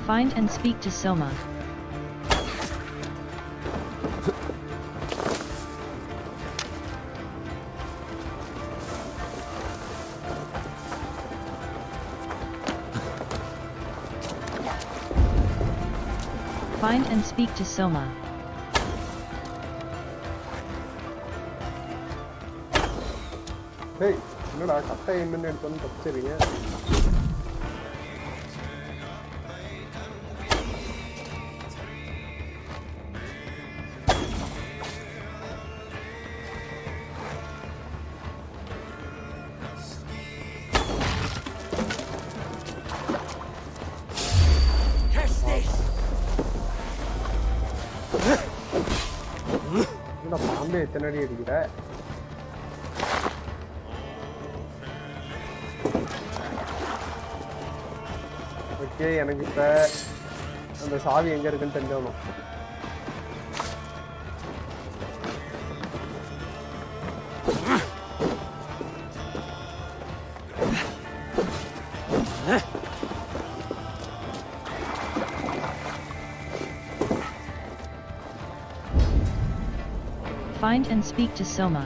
Find and speak to Soma. Find and speak to Soma. Hey, என்னடா கட்டை MN எடுத்தோன்னு தப்பிச்சிருங்க. என்ன பாம்பே எத்தனை அடி அடிக்கிற? Okay, எனக்கு இப்போ அந்த சாவி எங்கே இருக்குன்னு தெரிஞ்சவனும். Find and speak to Soma.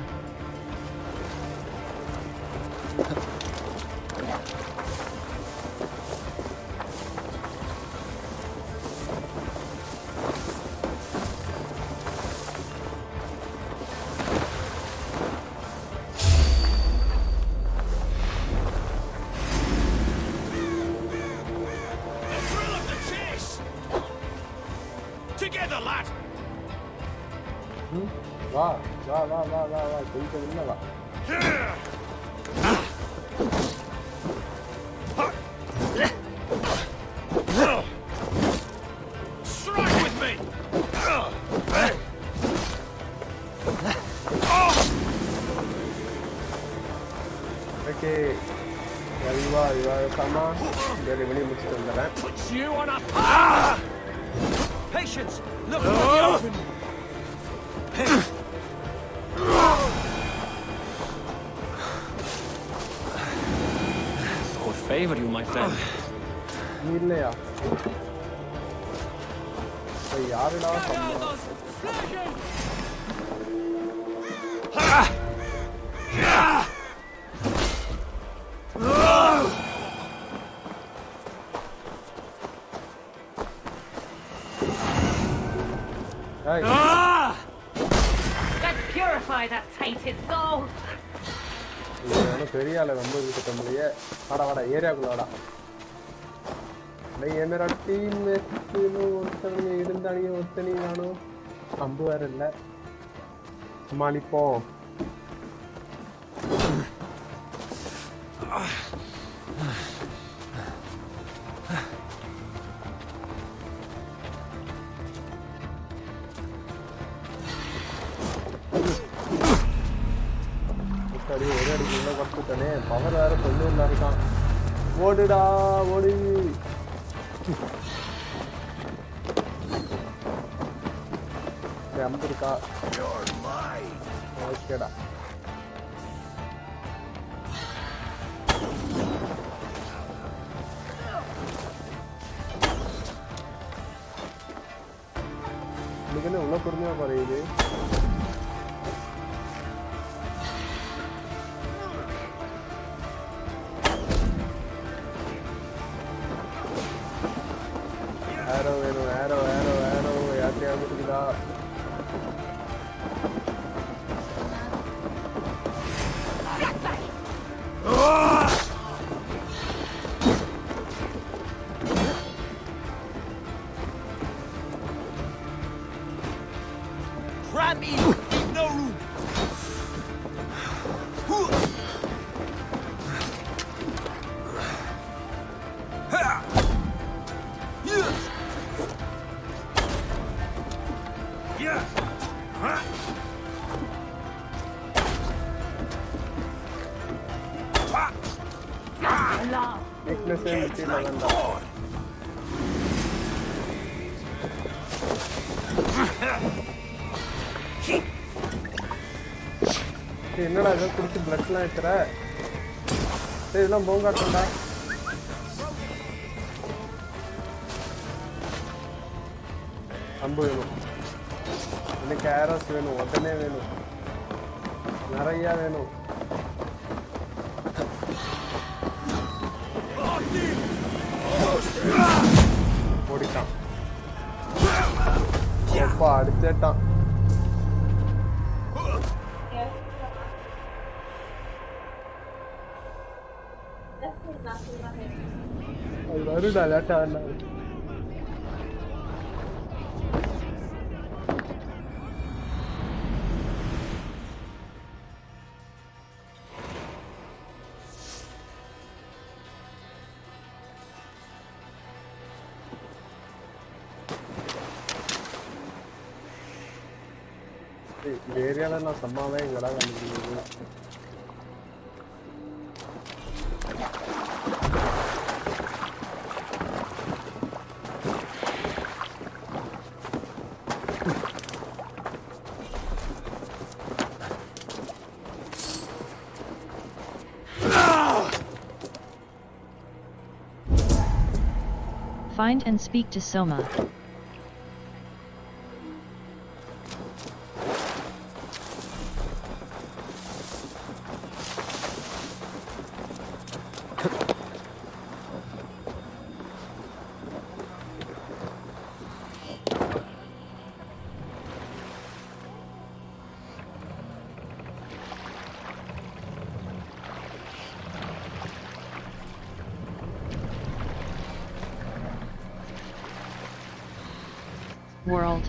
Together, lad! வா வா வா வா வா வா கொஞ்சம் உள்ள வா. Strike with me! ஓகே, இவா சமா வேறு வெளியே முடிச்சுட்டு வந்துடுறேன். Put you on a path! Patience! Look for the open! Would favor you, my friend. நீ இல்லையா? யாருடா சம்மா? Let's purify that tainted soul. பெரிய ஆளை ரொம்ப கிட்ட முடிய வாடா வாடா ஏரியாக்குள்ள வாடா. ஏமரா டீம் ஒருத்தவங்க இருந்தாங்க, ஒருத்தனி நானும் அம்பு வேற இல்லை, சமாளிப்போம். சரி, ஒரே அடிக்குள்ள படுத்துட்டானே, பவர் வேற கொஞ்சம் இருக்கான். ஓடுடா ஓடு. அம்பு இருக்கா? ஓகேடா. இன்னைக்கு என்ன இவ்வளோ பொறுமையா குறையுது? ஏரோ வேணும், ஏரோ ஏரோ ஏரோ யாத்திரையாக இருக்குதா? Cram in! Leave no room! Weakness and என்னடா இதை குடிச்சு பிளட்லாம் ஏற்றுற? இதெல்லாம் போங்காட்டா. அம்பு வேணும், எனக்கு ஆரோஸ் வேணும், உடனே வேணும், நிறையா வேணும். ஓடிட்டான், எப்பா அடிச்சேட்டான். அது வருடா லேட்டா வேண்டாம். இந்த ஏரியால நான் சம்மாவே எங்கடா கண்டுபிடிக்கிறது. Find and speak to Soma. World.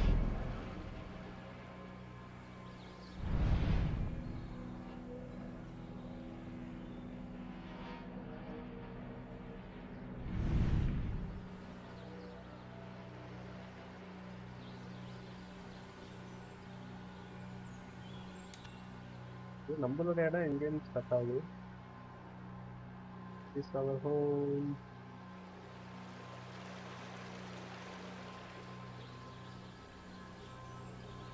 நம்மளோட இடம் எங்கேன்னு ஸ்டார்ட் ஆகுது? Is our home.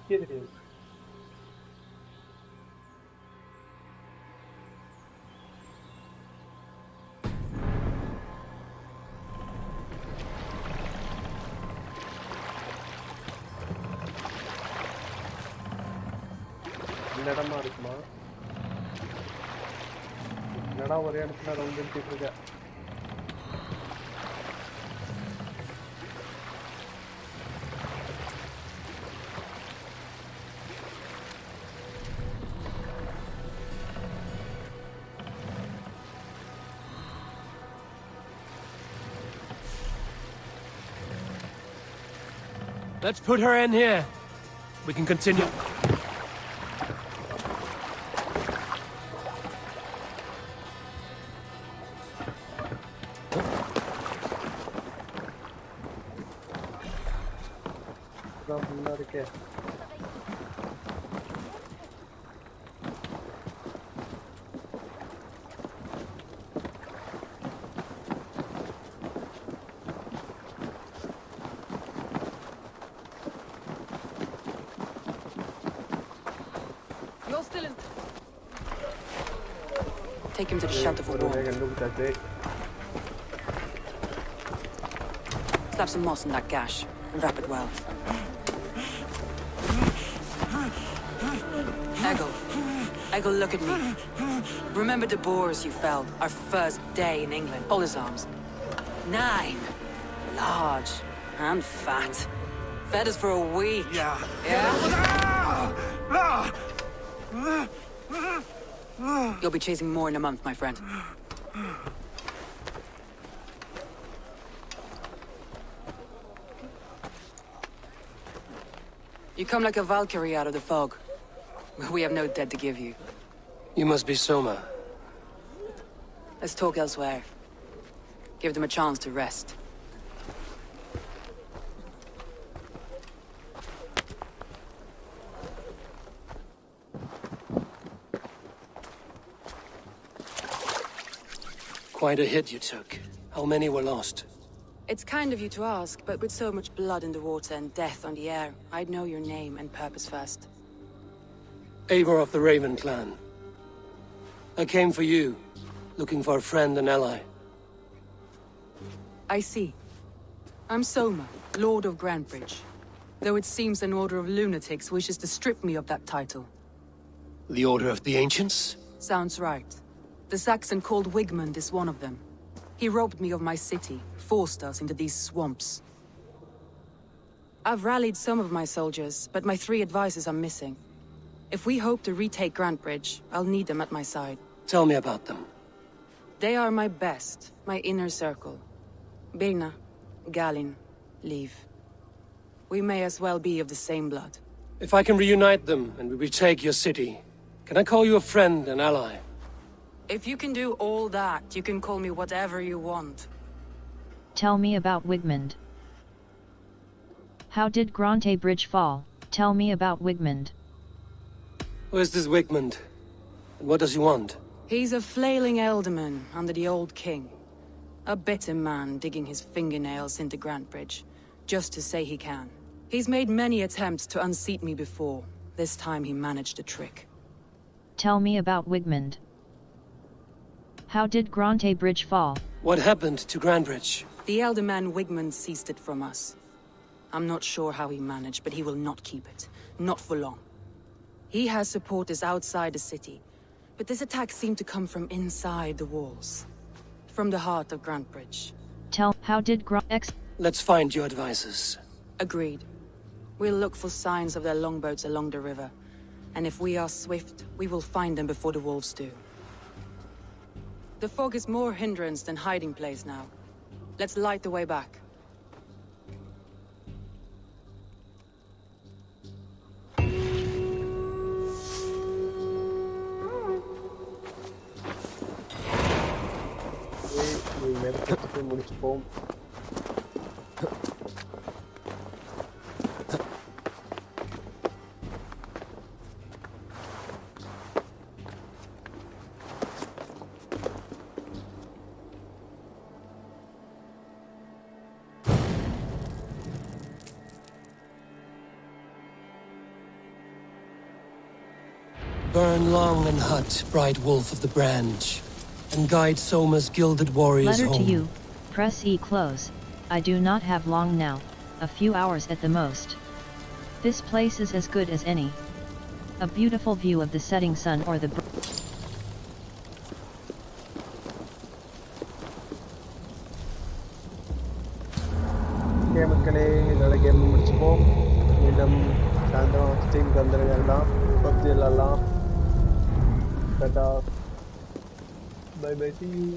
Here it is. இந்த இடமா இருக்குமா? என்னடா ஒரே இடத்துல ரவுண்ட் அடிச்சிட்டு இருக்க? Let's put her in here. We can continue. Take him to the shelter for warmth. Slap some moss in that gash and wrap it well. Eggle, look at me. Remember the boars you felled our first day in England? Hold his arms. 9. Large and fat. Fed us for a week. Yeah? You'll be chasing more in a month, my friend. You come like a Valkyrie out of the fog. We have no dead to give you. You must be Soma. Let's talk elsewhere. Give them a chance to rest. Quite a hit you took. How many were lost? It's kind of you to ask, but with so much blood in the water and death on the air, I'd know your name and purpose first. Eivor of the Raven clan. I came for you, looking for a friend and ally. I see. I'm Soma, Lord of Grantbridge. Though it seems an order of lunatics wishes to strip me of that title. The Order of the Ancients? Sounds right. The Saxon called Wigmund is one of them. He robbed me of my city, forced us into these swamps. I've rallied some of my soldiers, but my 3 advisors are missing. If we hope to retake Grantbridge, I'll need them at my side. Tell me about them. They are my best, my inner circle. Birna, Galin, Liv. We may as well be of the same blood. If I can reunite them and we retake your city, can I call you a friend and ally? If you can do all that, you can call me whatever you want. Tell me about Wigmund. How did Grante Bridge fall? Tell me about Wigmund. Who is this Wigmund? And what does he want? He's a flailing elderman under the old king. A bitter man digging his fingernails into Grantebridge, just to say he can. He's made many attempts to unseat me before. This time he managed a trick. Tell me about Wigmund. How did Grantebridge fall? What happened to Grantebridge? The elder man Wigmund seized it from us. I'm not sure how he managed, but he will not keep it. Not for long. He has supporters outside the city, but this attack seemed to come from inside the walls. From the heart of Grantebridge. How did Let's find your advisors. Agreed. We'll look for signs of their longboats along the river. And if we are swift, we will find them before the wolves do. The fog is more hindrance than hiding place now. Let's light the way back. Burn long and hot, bright wolf of the branch, and guide Soma's gilded warriors Letter home. to you. Press E close. I do not have long now, a few hours at the most. This place is as good as any. A beautiful view of the setting sun or the மக்களே இதோட game முடிச்சுப்போம். மீண்டும் சாயந்தரம் ஸ்ட்ரீமுக்கு வந்துருங்க. எல்லாம் PUBG விளாடலாம். Tata bye bye, see you.